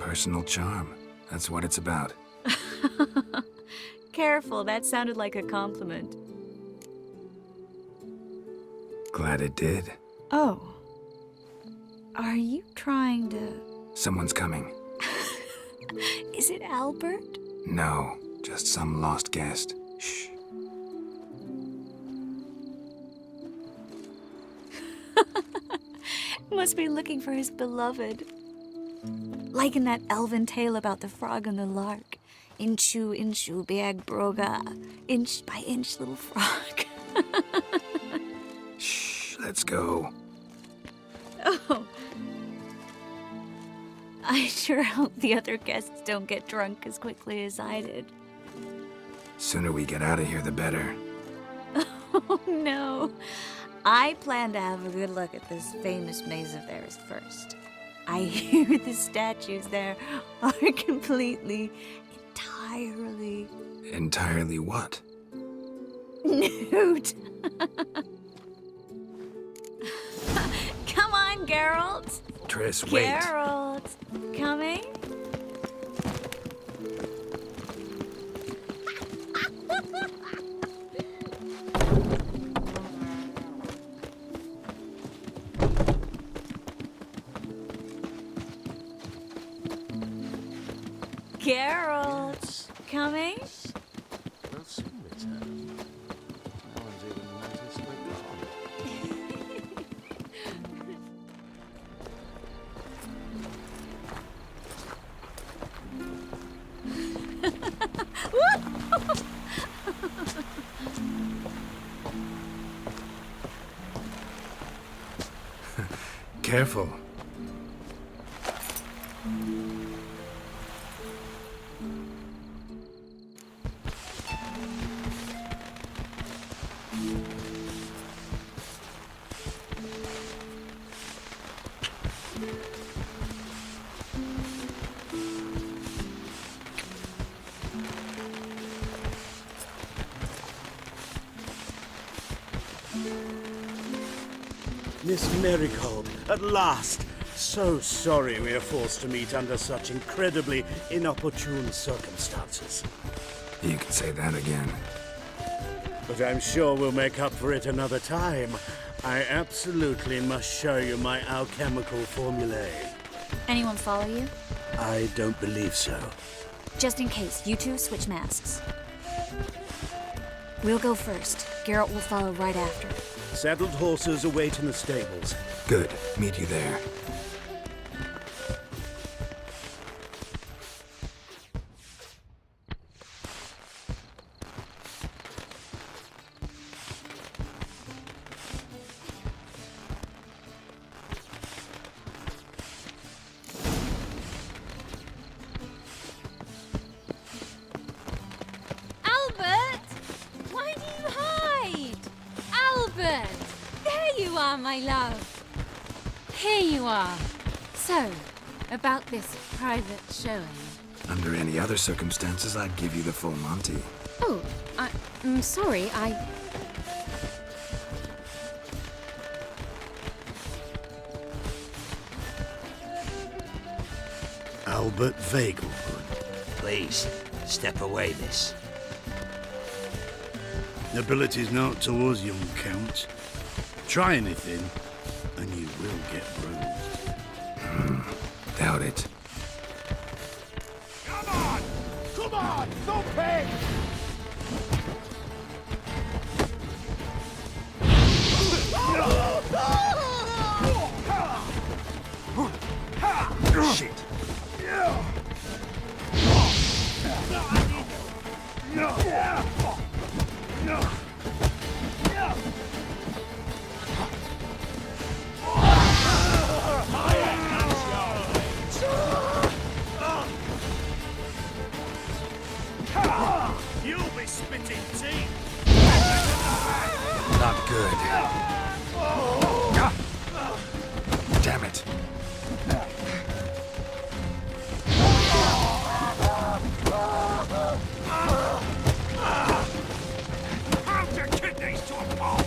S4: Personal charm. That's what it's about.
S10: Careful, that sounded like a compliment.
S4: Glad it did.
S10: Oh. Are you trying to...
S4: Someone's coming.
S10: Is it Albert?
S4: No, just some lost guest. Shh.
S10: Must be looking for his beloved. Like in that elven tale about the frog and the lark. Inchu, inchu, biag broga. Inch by inch, little frog.
S4: Shh, let's go.
S10: Oh. I sure hope the other guests don't get drunk as quickly as I did.
S4: Sooner we get out of here, the better.
S10: Oh, no. I plan to have a good look at this famous maze of theirs first. I hear the statues there are completely, entirely...
S4: Entirely what?
S10: nude. Come on, Geralt.
S4: Triss, wait.
S10: Geralt, coming? Geralt, coming?
S6: Will soon return. No one's even noticed
S4: Careful.
S1: Miss Marigold, at last! So sorry we are forced to meet under such incredibly inopportune circumstances.
S4: You can say that again.
S1: but I'm sure we'll make up for it another time. I absolutely must show you my alchemical formulae.
S10: Anyone follow you?
S1: I don't believe so.
S10: Just in case, you two switch masks. We'll go first. Garrett will follow right after.
S1: Saddled horses await in the stables.
S4: Good. Meet you there.
S2: My love. Here you are. So, about this private showing.
S4: Under any other circumstances, I'd give you the full Monty.
S2: Oh, I'm sorry,
S18: Albert Vagelwood. Please, step away, miss. Nobility's not towards young Count. Try anything, and you will get bruised.
S4: Doubt it.
S6: Come on! Come on! Don't pay!
S8: Shit.
S6: You'll be spitting teeth!
S4: Not good. Damn it.
S6: Pound your kidneys to a pulp!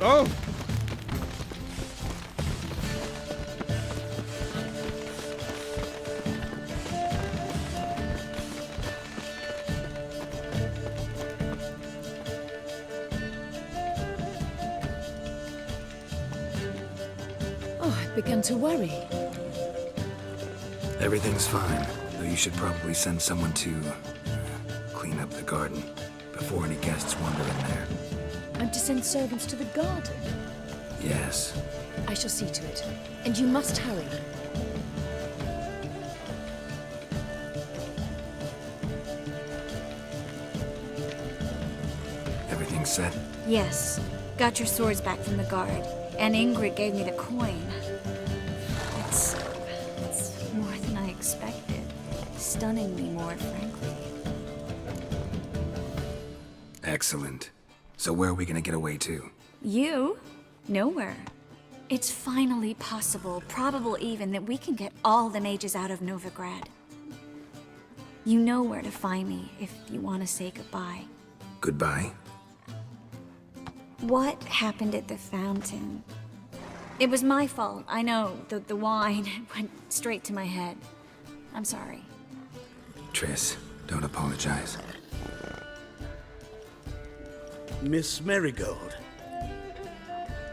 S19: Oh!
S21: Oh, I began to worry.
S4: Everything's fine, though you should probably send someone to clean up the garden before any guests wander in there.
S21: I'm to send servants to the garden.
S4: Yes.
S21: I shall see to it. And you must hurry.
S4: Everything set?
S10: Yes. Got your swords back from the guard. And Ingrid gave me the coin. It's more than I expected. Stunningly more, frankly.
S4: Excellent. So where are we gonna get away to?
S10: You? Nowhere. It's finally possible, probable even, that we can get all the mages out of Novigrad. You know where to find me if you want to say goodbye.
S4: Goodbye?
S10: What happened at the fountain? It was my fault, I know. The wine went straight to my head. I'm sorry.
S4: Triss, don't apologize.
S1: Miss Marigold.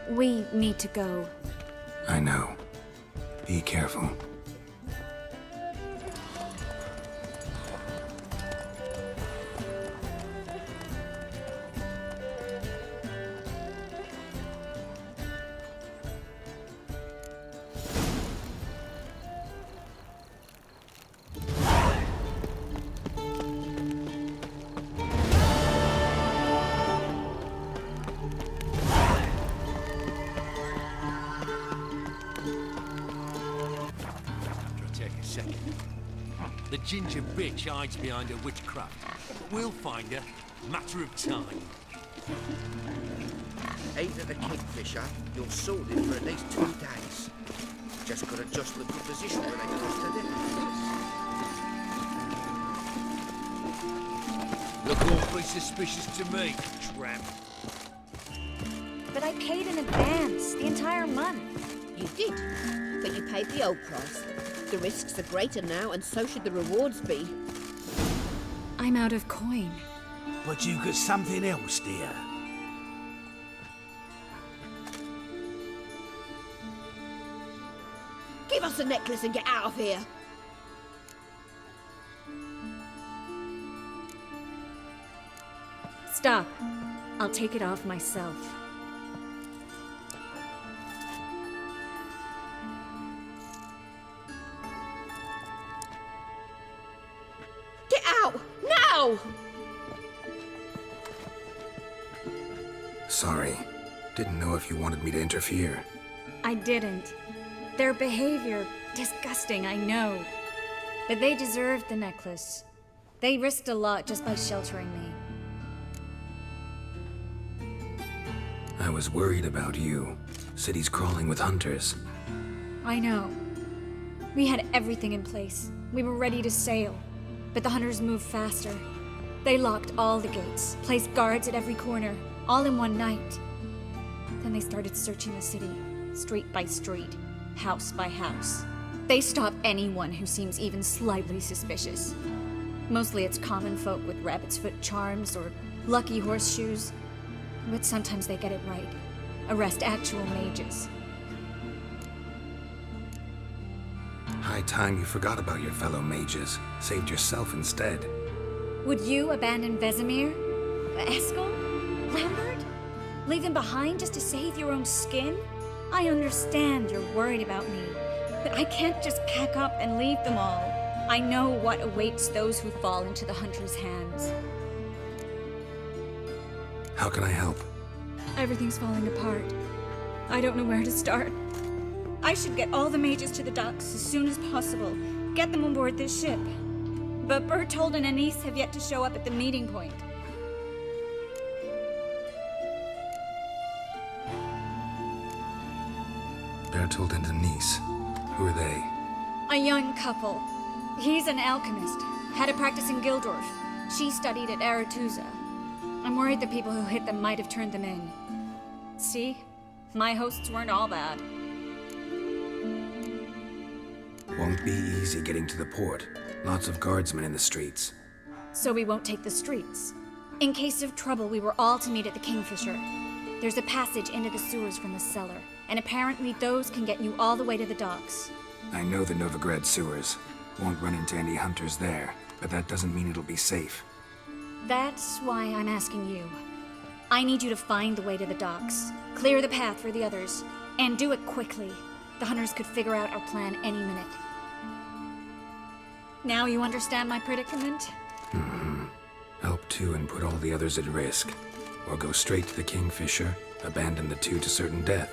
S10: We need to go.
S4: I know. Be careful.
S13: second. The ginger bitch hides behind her witchcraft, but we'll find her. Matter of time.
S17: Aimed at the Kingfisher, you're sorted for at least 2 days. Just got to adjust the position when they cross the differences.
S13: Look awfully suspicious to me, tramp.
S10: But I paid in advance, the entire month.
S9: You did, but you paid the old price. The risks are greater now, and so should the rewards be.
S2: I'm out of coin.
S18: But you've got something else, dear.
S9: Give us the necklace and get out of here.
S10: Stop. I'll take it off myself.
S9: Get out! Now!
S4: Sorry. Didn't know if you wanted me to interfere.
S10: I didn't. Their behavior, disgusting, I know. But they deserved the necklace. They risked a lot just by sheltering me.
S4: I was worried about you. City's crawling with hunters.
S10: I know. We had everything in place. We were ready to sail. But the hunters moved faster. They locked all the gates, placed guards at every corner, all in one night. Then they started searching the city, street by street, house by house. They stop anyone who seems even slightly suspicious. Mostly it's common folk with rabbit's foot charms or lucky horseshoes. But sometimes they get it right. Arrest actual mages.
S4: High time you forgot about your fellow mages. Saved yourself instead.
S10: Would you abandon Vesemir? Eskel? Lambert? Leave them behind just to save your own skin? I understand you're worried about me, but I can't just pack up and leave them all. I know what awaits those who fall into the hunter's hands.
S4: How can I help?
S10: Everything's falling apart. I don't know where to start. I should get all the mages to the docks as soon as possible. Get them on board this ship. But Bertold and Anise have yet to show up at the meeting point.
S4: Bertold and Denise. Who are they?
S10: A young couple. He's an alchemist. Had a practice in Gildorf. She studied at Aretuza. I'm worried the people who hit them might have turned them in. See? My hosts weren't all bad.
S4: Won't be easy getting to the port. Lots of guardsmen in the streets.
S10: So we won't take the streets. In case of trouble, we were all to meet at the Kingfisher. There's a passage into the sewers from the cellar, and apparently those can get you all the way to the docks.
S4: I know the Novigrad sewers. Won't run into any hunters there, but that doesn't mean it'll be safe.
S10: That's why I'm asking you. I need you to find the way to the docks, clear the path for the others, and do it quickly. The hunters could figure out our plan any minute. Now you understand my predicament?
S4: Mm-hmm. Help two and put all the others at risk. Or go straight to the Kingfisher, abandon the two to certain death.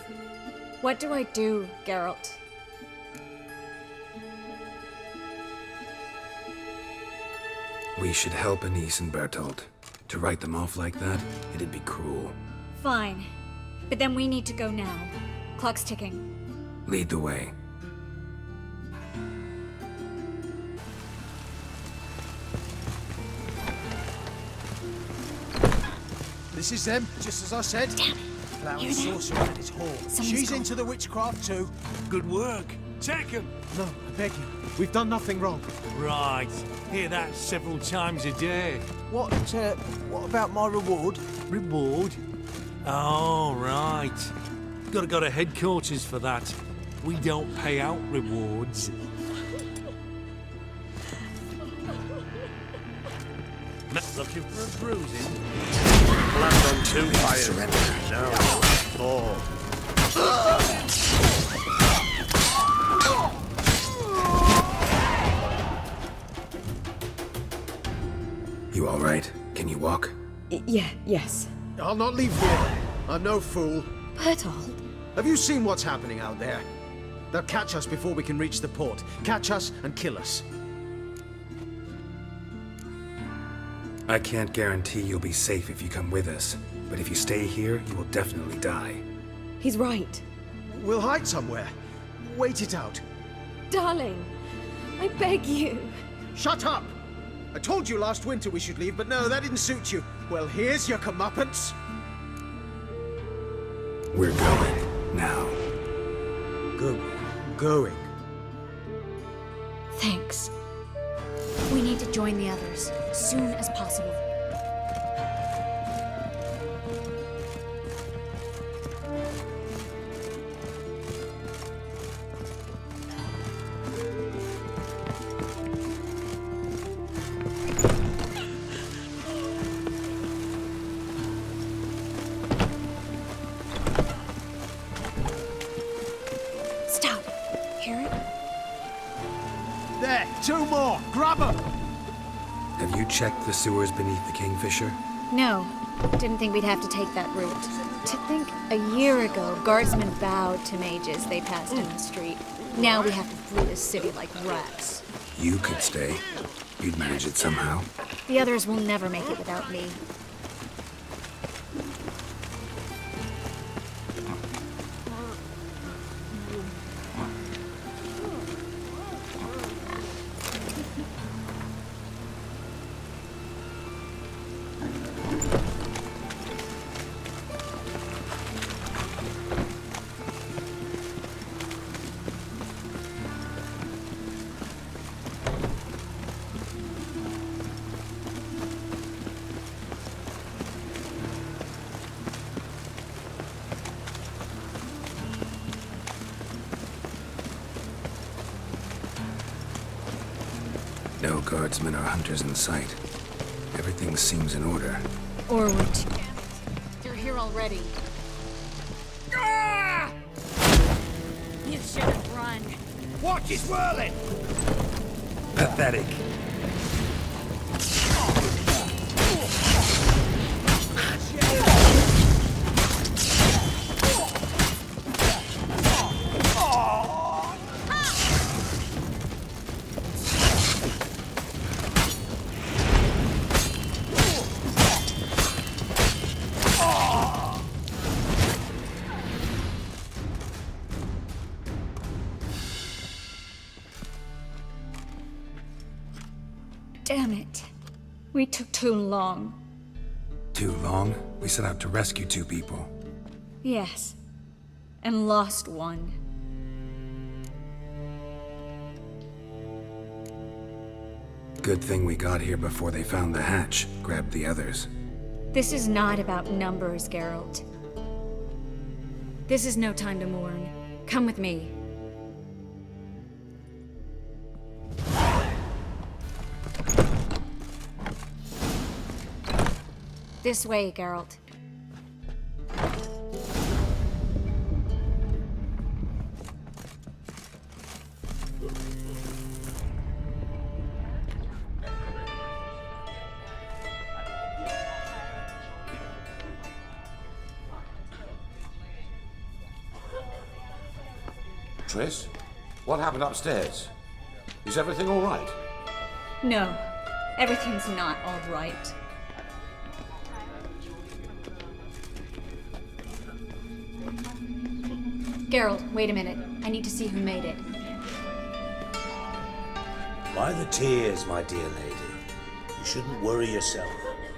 S10: What do I do, Geralt?
S4: We should help Anise and Bertold. To write them off like that, it'd be cruel.
S10: Fine. But then we need to go now. Clock's ticking.
S4: Lead the way.
S6: This is them, just as I said.
S10: Damn it.
S6: Flower sorcerer at its hall. She's into the witchcraft too.
S18: Good work. Take him.
S6: No, I beg you. We've done nothing wrong.
S18: Right. Hear that several times a day.
S6: What about my reward?
S18: Reward? Oh, right. Gotta go to headquarters for that. We don't pay out rewards. Not looking for a bruising. Land on 2 fires. Now 4.
S4: You all right? Can you walk?
S21: Yes.
S6: I'll not leave here. I'm no fool.
S21: Bertold?
S6: Have you seen what's happening out there? They'll catch us before we can reach the port. Catch us and kill us.
S4: I can't guarantee you'll be safe if you come with us, but if you stay here, you will definitely die.
S21: He's right.
S6: We'll hide somewhere. Wait it out.
S16: Darling, I beg you.
S6: Shut up! I told you last winter we should leave, but no, that didn't suit you. Well, here's your comeuppance.
S4: We're going, now.
S6: Going?
S10: Thanks. We need to join the others, as soon as possible. Stop. Hear it?
S6: There, 2 more! Grab them!
S4: Have you checked the sewers beneath the Kingfisher?
S10: No. Didn't think we'd have to take that route. To think a year ago, guardsmen bowed to mages they passed in the street. Now we have to flee the city like rats.
S4: You could stay. You'd manage it somehow.
S10: The others will never make it without me.
S4: No guardsmen or hunters in sight. Everything seems in order.
S10: Or we're too... They're here already.
S18: Ah!
S10: You should have run.
S18: Watch his whirling!
S4: Pathetic.
S10: Damn it. We took too long.
S4: Too long? We set out to rescue 2 people.
S10: Yes. And lost one.
S4: Good thing we got here before they found the hatch, grabbed the others.
S10: This is not about numbers, Geralt. This is no time to mourn. Come with me. This way, Geralt.
S3: Triss? What happened upstairs? Is everything all right?
S10: No, everything's not all right. Geralt, wait a minute. I need to see who made it.
S18: Why the tears, my dear lady? You shouldn't worry yourself.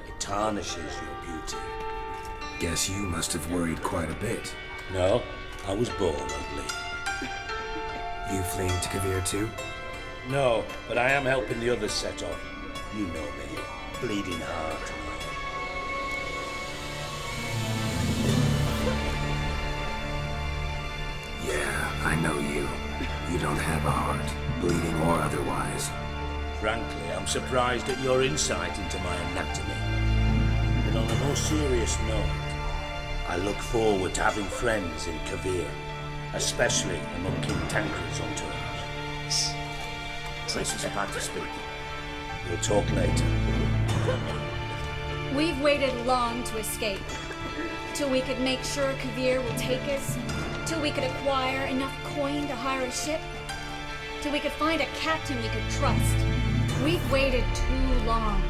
S18: It tarnishes your beauty.
S4: Guess you must have worried quite a bit.
S18: No, I was born ugly.
S4: You fleeing to Kavir too?
S18: No, but I am helping the others set off. You know me. Bleeding heart.
S4: Yeah, I know you. You don't have a heart, bleeding or otherwise.
S18: Frankly, I'm surprised at your insight into my anatomy. But on a more serious note, I look forward to having friends in Kavir, especially among King Tancred's entourage.
S3: Triss is about to speak.
S18: We'll talk later.
S10: We've waited long to escape. Till we could make sure Kavir will take us Till we could acquire enough coin to hire a ship? Till we could find a captain we could trust? We've waited too long.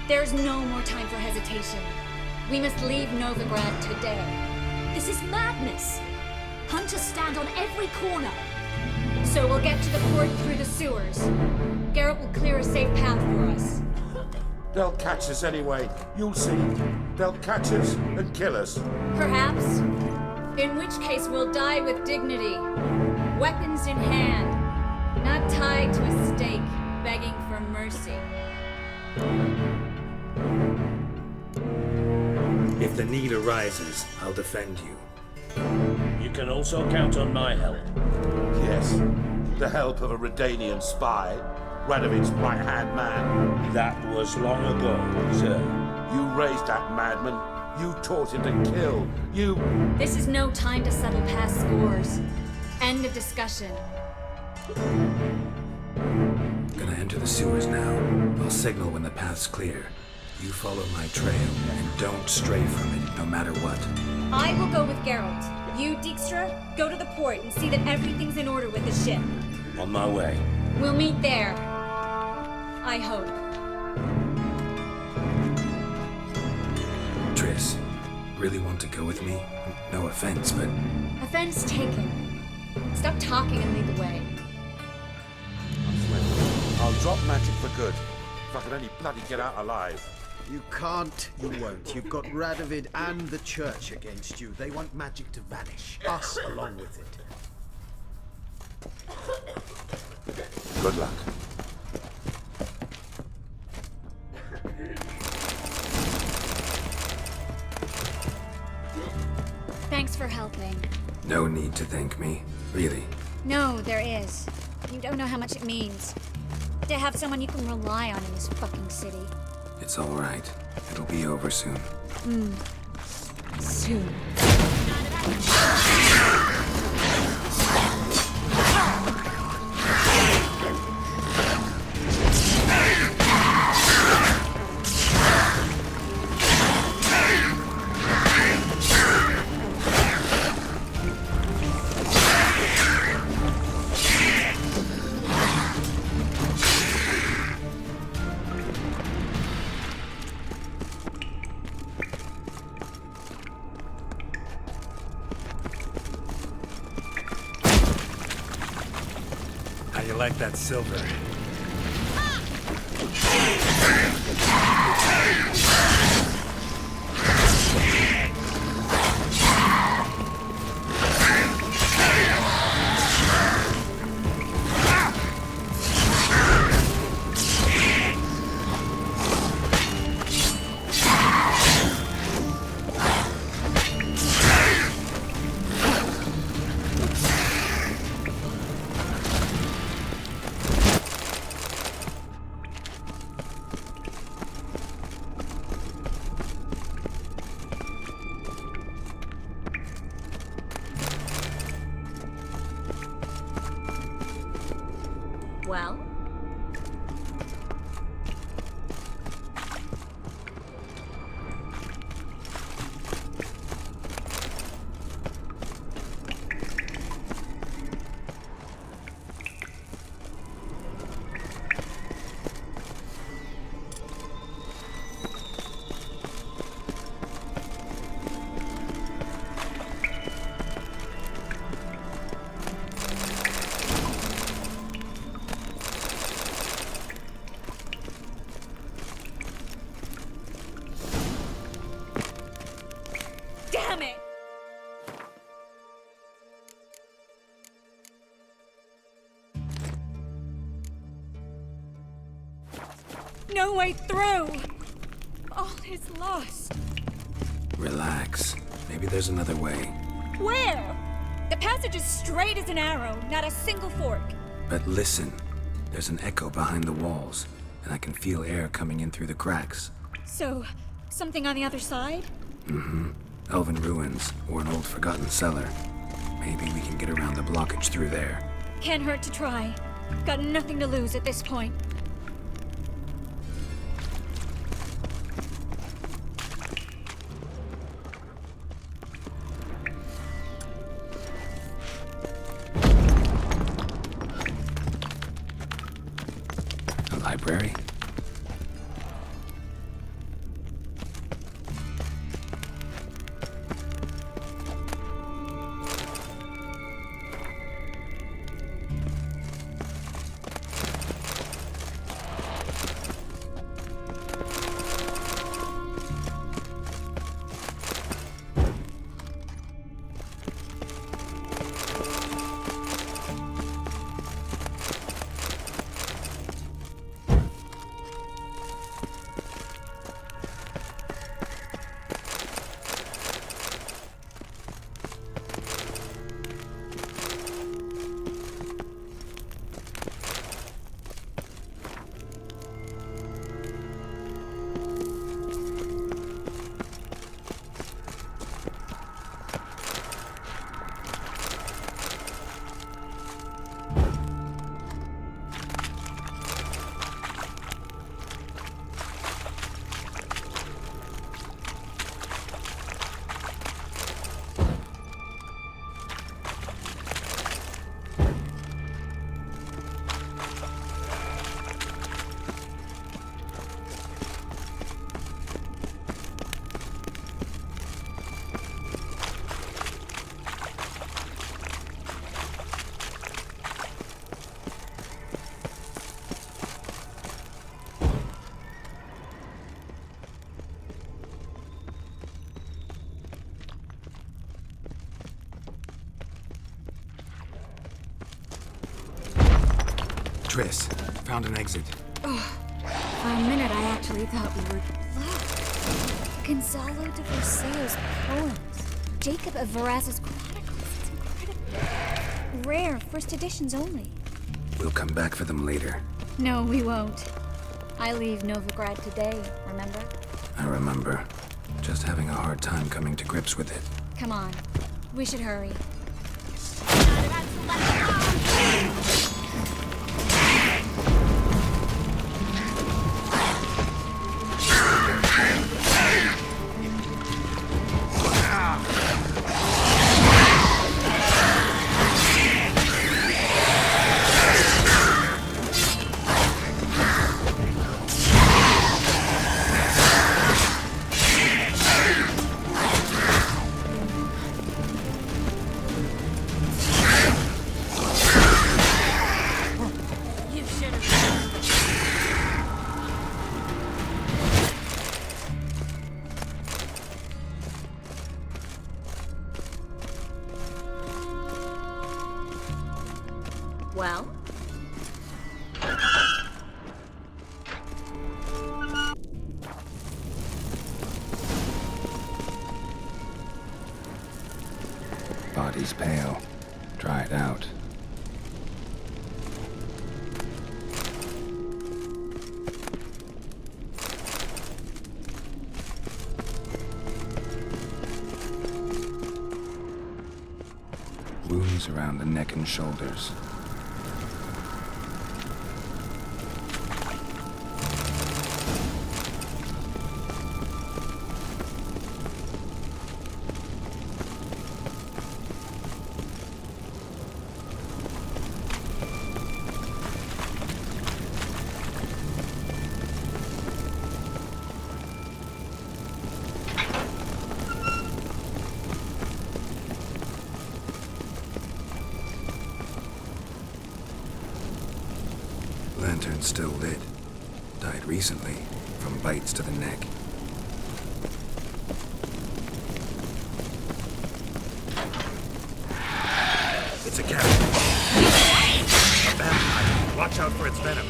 S10: There's no more time for hesitation. We must leave Novigrad today.
S21: This is madness. Hunters stand on every corner.
S10: So we'll get to the port through the sewers. Garrett will clear a safe path for us.
S3: They'll catch us anyway. You'll see. They'll catch us and kill us.
S10: Perhaps. In which case we'll die with dignity. Weapons in hand. Not tied to a stake, begging for mercy.
S7: If the need arises, I'll defend you.
S18: You can also count on my help.
S3: Yes, the help of a Redanian spy, Radovid's right-hand man.
S18: That was long ago, sir.
S3: You raised that madman. You taught him to kill. You...
S10: This is no time to settle past scores. End of discussion.
S4: Gonna enter the sewers now. I'll signal when the path's clear. You follow my trail, and don't stray from it, no matter what.
S10: I will go with Geralt. You, Dijkstra, go to the port and see that everything's in order with the ship.
S18: On my way.
S10: We'll meet there. I hope.
S4: Triss, really want to go with me? No offense, but...
S10: Offense taken. Stop talking and lead the way.
S3: I'll drop magic for good. If I can only bloody get out alive.
S6: You can't, you won't. You've got Radovid and the Church against you. They want magic to vanish. Us along with it.
S3: Good luck.
S10: Thanks for helping.
S4: No need to thank me, really.
S10: No, there is. You don't know how much it means. To have someone you can rely on in this fucking city.
S4: It's all right. It'll be over soon.
S21: Soon.
S7: How you like that silver?
S10: Well? Damn it! No way through! All is lost.
S4: Relax. Maybe there's another way.
S10: Where? The passage is straight as an arrow, not a single fork.
S4: But listen. There's an echo behind the walls, and I can feel air coming in through the cracks.
S10: So, something on the other side?
S4: Mm-hmm. Elven ruins, or an old forgotten cellar. Maybe we can get around the blockage through there.
S10: Can't hurt to try. Got nothing to lose at this point.
S4: library? Triss, found an exit.
S10: Oh, for a minute I actually thought we were... Look! Gonzalo de Versailles' poems. Jacob of Verraz's chronicles. It's incredible. Rare, first editions only.
S4: We'll come back for them later.
S10: No, we won't. I leave Novigrad today, remember?
S4: I remember. Just having a hard time coming to grips with it.
S10: Come on. We should hurry. Well?
S4: Body's pale, dried out. Wounds around the neck and shoulders. Lantern still lit. Died recently, from bites to the neck.
S7: It's a cat. A vampire. Watch out for its venom.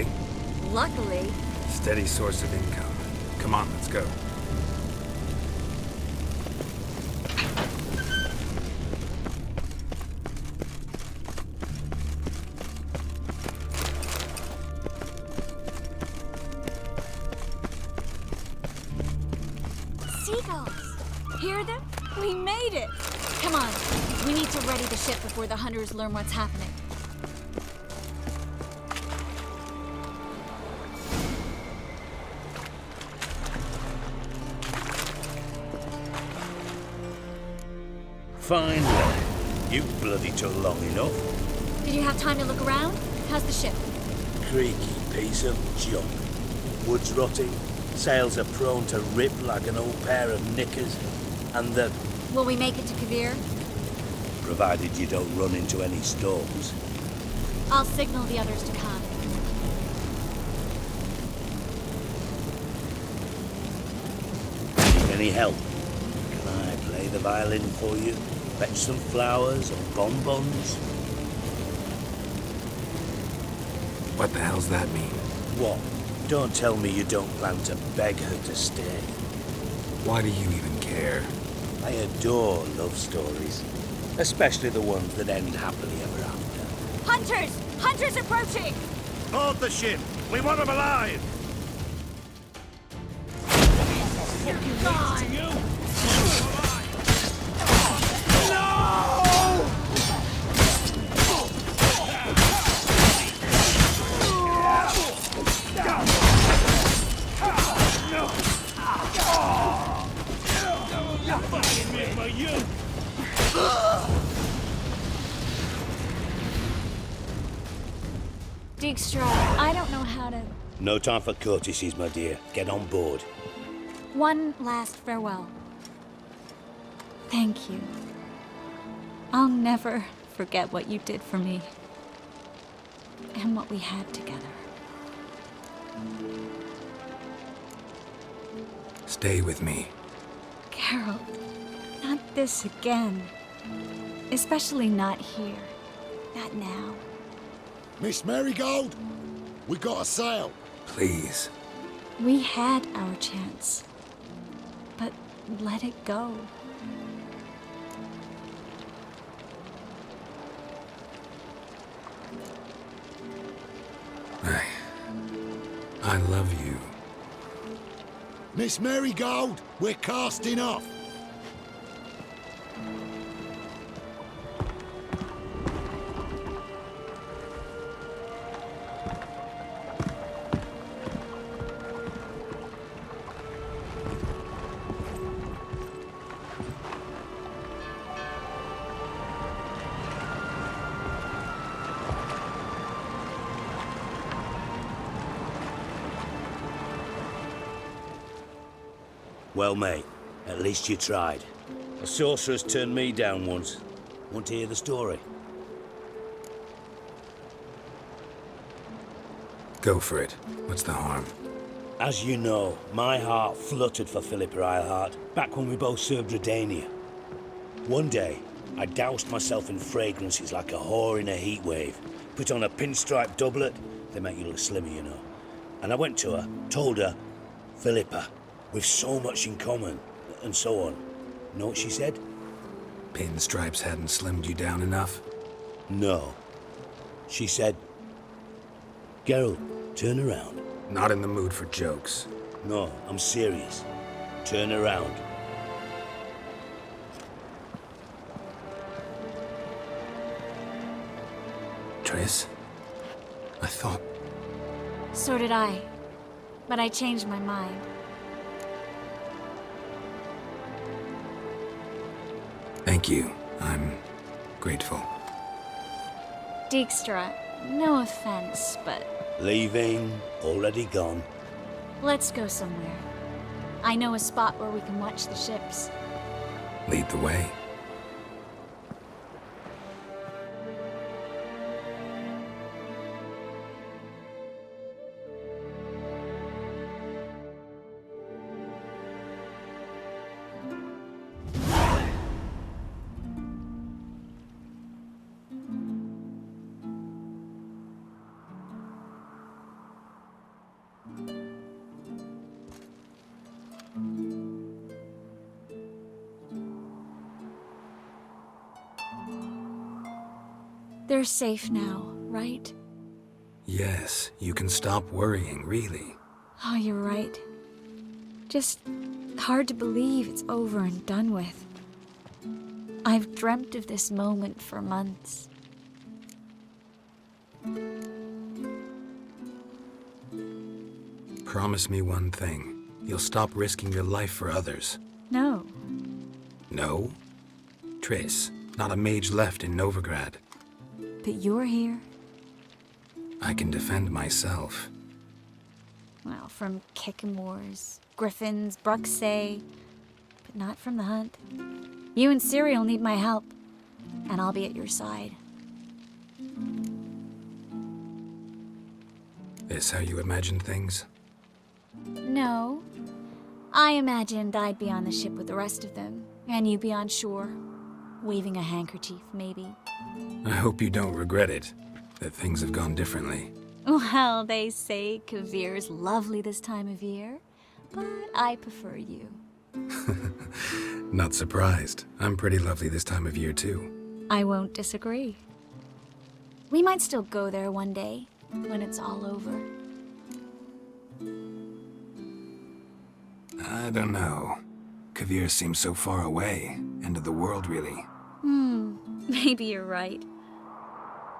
S4: luckily.
S10: Luckily.
S4: Steady source of income. Come on, let's go.
S10: Seagulls! Hear them? We made it! Come on, we need to ready the ship before the hunters learn what's happening.
S18: Finally. You bloody took long enough.
S10: Did you have time to look around? How's the ship?
S18: Creaky piece of junk. Wood's rotting, sails are prone to rip like an old pair of knickers, and the...
S10: Will we make it to Kavir?
S18: provided you don't run into any storms.
S10: I'll signal the others to come.
S18: Need any help? Can I play the violin for you? Fetch some flowers or bonbons?
S4: What the hell's that mean?
S18: What? Don't tell me you don't plan to beg her to stay.
S4: Why do you even care?
S18: I adore love stories. Especially the ones that end happily ever after.
S10: Hunters! Hunters approaching!
S7: Board the ship! We want them alive!
S10: Dijkstra, I don't know how to...
S18: No time for courtesies, my dear. Get on board.
S10: One last farewell. Thank you. I'll never forget what you did for me. And what we had together.
S4: Stay with me.
S10: Carol, not this again. Especially not here. Not now.
S6: Miss Marigold, we got a sail.
S4: Please.
S10: We had our chance. But let it go.
S4: I love you.
S6: Miss Marigold, we're casting off.
S18: Well, mate, at least you tried. A sorceress turned me down once. Want to hear the story?
S4: Go for it. What's the harm?
S18: As you know, my heart fluttered for Philippa Eilhart back when we both served Redania. One day, I doused myself in fragrances like a whore in a heat wave. Put on a pinstripe doublet. They make you look slimmer, you know. And I went to her, told her, Philippa, we've so much in common, and so on. Know what she said?
S4: Pinstripes hadn't slimmed you down enough?
S18: No. She said, Geralt, turn around.
S4: Not in the mood for jokes.
S18: No, I'm serious. Turn around.
S4: Triss? I thought...
S10: So did I. But I changed my mind.
S4: Thank you. I'm grateful.
S10: Dijkstra, no offense, but...
S18: Leaving, already gone.
S10: Let's go somewhere. I know a spot where we can watch the ships.
S4: Lead the way.
S10: They're safe now, right?
S4: Yes, you can stop worrying, really.
S10: Oh, you're right. Just hard to believe it's over and done with. I've dreamt of this moment for months.
S4: Promise me one thing. You'll stop risking your life for others.
S10: No.
S4: No? Triss, not a mage left in Novigrad.
S10: But you're here.
S4: I can defend myself.
S10: Well, from Kickin' Wars, Griffins, Bruxay, but not from the hunt. You and Ciri'll need my help, and I'll be at your side.
S4: This how you imagine things?
S10: No. I imagined I'd be on the ship with the rest of them, and you be on shore, waving a handkerchief, maybe.
S4: I hope you don't regret it, that things have gone differently.
S10: Well, they say Kavir's lovely this time of year, but I prefer you.
S4: Not surprised. I'm pretty lovely this time of year, too.
S10: I won't disagree. We might still go there one day, when it's all over.
S4: I don't know. Kavir seems so far away. End of the world, really.
S10: Maybe you're right.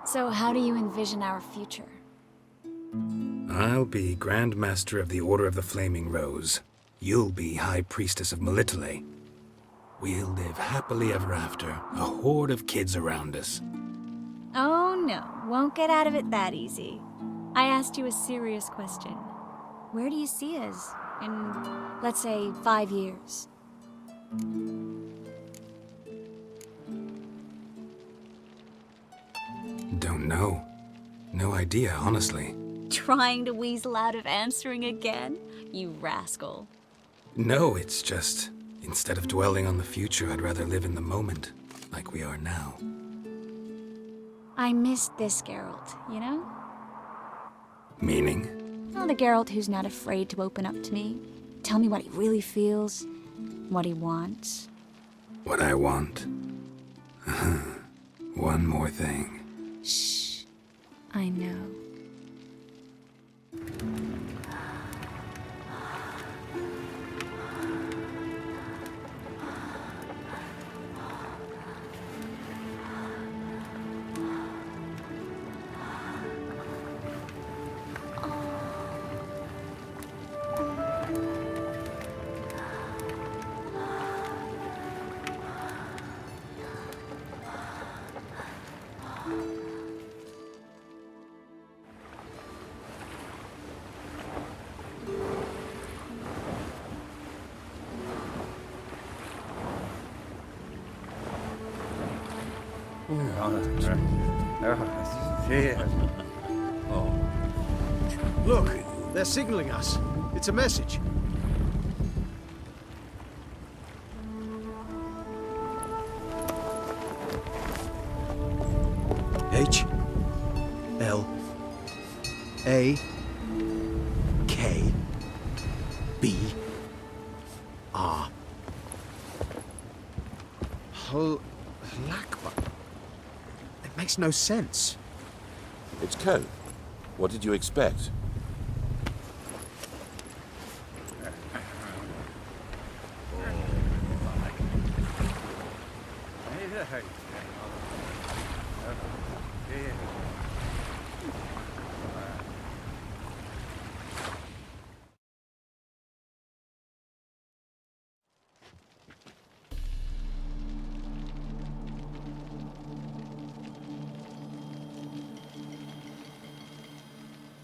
S10: So how do you envision our future?
S4: I'll be Grand Master of the Order of the Flaming Rose. You'll be High Priestess of Melitele. We'll live happily ever after, a horde of kids around us.
S10: Oh no, won't get out of it that easy. I asked you a serious question. Where do you see us in, let's say, 5 years?
S4: Don't know. No idea, honestly.
S10: Trying to weasel out of answering again? You rascal.
S4: No, it's just, instead of dwelling on the future, I'd rather live in the moment, like we are now.
S10: I missed this Geralt, you know?
S4: Meaning?
S10: Oh, the Geralt who's not afraid to open up to me. Tell me what he really feels, what he wants.
S4: What I want? One more thing.
S10: Shh. I know.
S6: Look, they're signaling us. It's a message. H L A K B R Halakba. It makes no sense.
S3: It's code. What did you expect?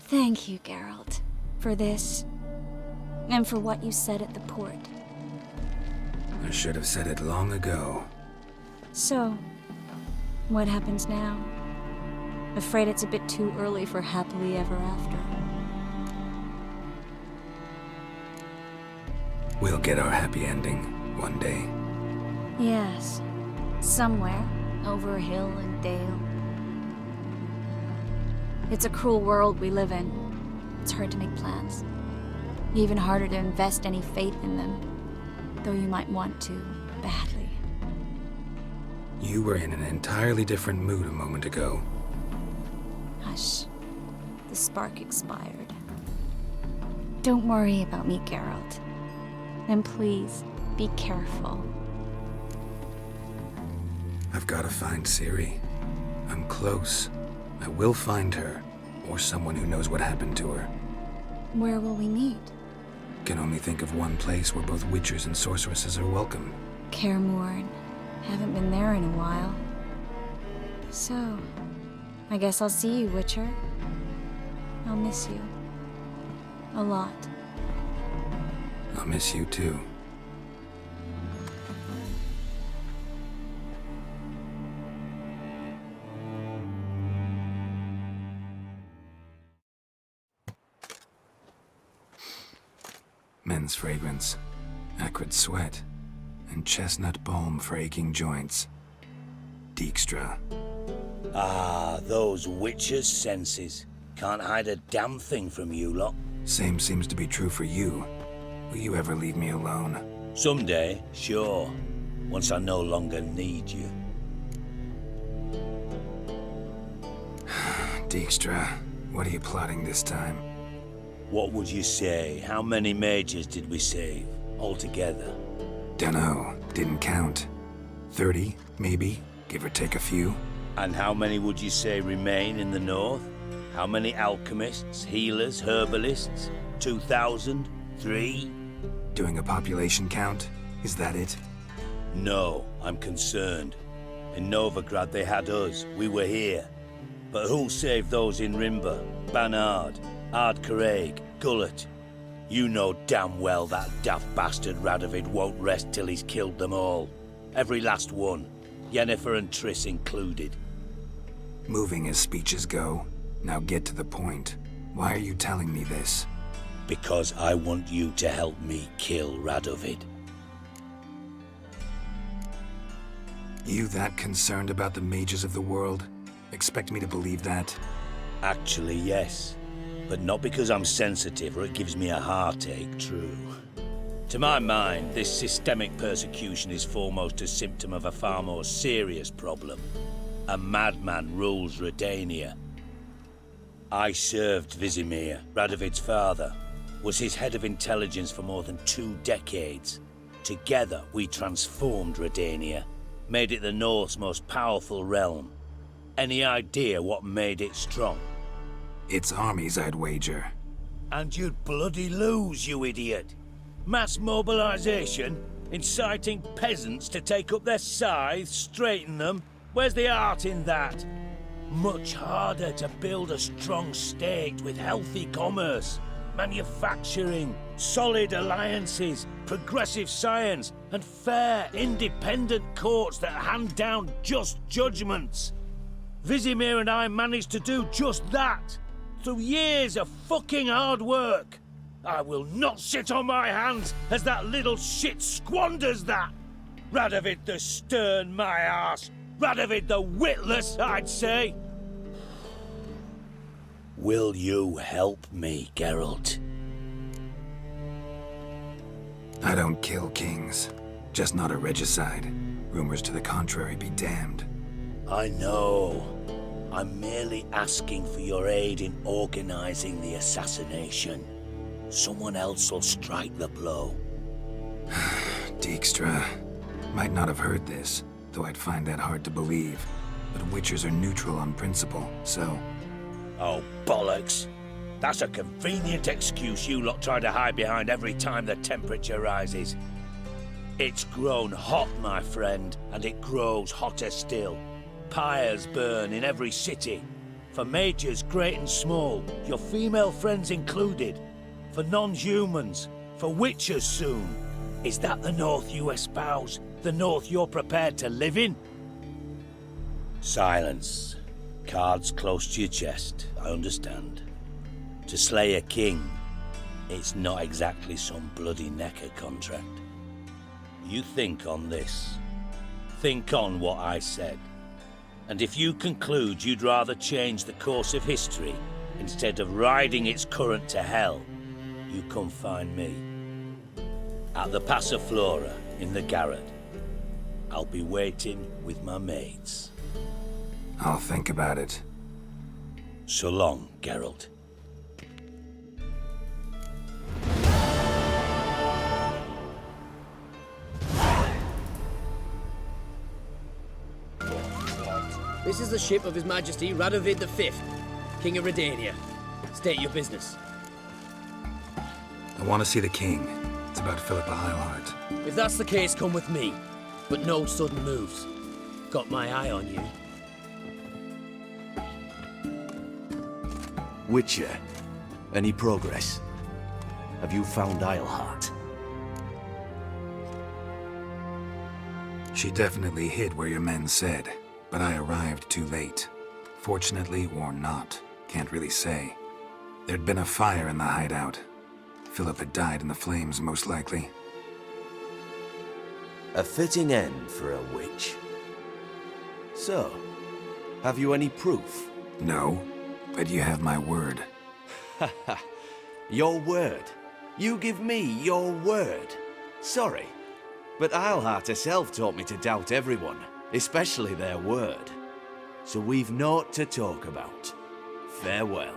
S10: Thank you, Geralt, for this, and for what you said at the port.
S4: I should have said it long ago.
S10: So, what happens now? Afraid it's a bit too early for happily ever after.
S4: We'll get our happy ending one day.
S10: Yes, somewhere, over hill and dale. It's a cruel world we live in. It's hard to make plans. Even harder to invest any faith in them, though you might want to, badly.
S4: You were in an entirely different mood a moment ago.
S10: Hush. The spark expired. Don't worry about me, Geralt. And please, be careful.
S4: I've got to find Ciri. I'm close. I will find her, or someone who knows what happened to her.
S10: Where will we meet?
S4: Can only think of one place where both witchers and sorceresses are welcome.
S10: Kaer Morhen. Haven't been there in a while. So, I guess I'll see you, Witcher. I'll miss you. A lot.
S4: I'll miss you too. Men's fragrance, acrid sweat, and chestnut balm for aching joints. Dijkstra.
S18: Ah, those witches' senses. Can't hide a damn thing from you lot.
S4: Same seems to be true for you. Will you ever leave me alone?
S18: Someday, sure. Once I no longer need you.
S4: Dijkstra, what are you plotting this time?
S18: What would you say? How many mages did we save, altogether?
S4: Dunno. Didn't count. 30, maybe, give or take a few.
S18: And how many would you say remain in the north? How many alchemists, healers, herbalists? 2,000? 3?
S4: Doing a population count? Is that it?
S18: No, I'm concerned. In Novigrad they had us, we were here. But who'll save those in Rimba, Banard, Ardcaraig, Gullet? You know damn well that daft bastard Radovid won't rest till he's killed them all. Every last one. Yennefer and Triss included.
S4: Moving as speeches go. Now get to the point. Why are you telling me this?
S18: Because I want you to help me kill Radovid.
S4: You that concerned about the mages of the world? Expect me to believe that?
S18: Actually, yes. But not because I'm sensitive or it gives me a heartache, true. To my mind, this systemic persecution is foremost a symptom of a far more serious problem. A madman rules Redania. I served Vizimir, Radovid's father, was his head of intelligence for more than 2 decades. Together, we transformed Redania, made it the North's most powerful realm. Any idea what made it strong?
S4: Its armies, I'd wager.
S18: And you'd bloody lose, you idiot. Mass mobilization, inciting peasants to take up their scythes, straighten them. Where's the art in that? Much harder to build a strong state with healthy commerce, manufacturing, solid alliances, progressive science, and fair, independent courts that hand down just judgments. Vizimir and I managed to do just that, through years of fucking hard work. I will not sit on my hands as that little shit squanders that. Radovid the stern, my arse. Radovid the witless, I'd say. Will you help me, Geralt?
S4: I don't kill kings. Just not a regicide. Rumors to the contrary be damned.
S18: I know. I'm merely asking for your aid in organizing the assassination. Someone else will strike the blow.
S4: Dijkstra. Might not have heard this, though I'd find that hard to believe. But witchers are neutral on principle, so...
S18: Oh, bollocks. That's a convenient excuse you lot try to hide behind every time the temperature rises. It's grown hot, my friend, and it grows hotter still. Pyres burn in every city. For mages great and small, your female friends included. For non-humans, for witchers soon. Is that the North you espouse? The North you're prepared to live in? Silence. Cards close to your chest, I understand. To slay a king, it's not exactly some bloody necker contract. You think on this. Think on what I said. And if you conclude you'd rather change the course of history instead of riding its current to hell, you come find me. At the Passiflora in the Garret. I'll be waiting with my mates.
S4: I'll think about it.
S18: So long, Geralt.
S11: This is the ship of His Majesty Radovid V, King of Redania. State your business.
S4: I want to see the king. It's about Philippa Eilhart.
S11: If that's the case, come with me. But no sudden moves. Got my eye on you.
S12: Witcher, any progress? Have you found Eilhart?
S4: She definitely hid where your men said, but I arrived too late. Fortunately or not, can't really say. There'd been a fire in the hideout. Philip had died in the flames, most likely.
S12: A fitting end for a witch. So, have you any proof?
S4: No, but you have my word.
S12: Haha, your word? You give me your word? Sorry, but Eilhart herself taught me to doubt everyone, especially their word. So we've naught to talk about. Farewell.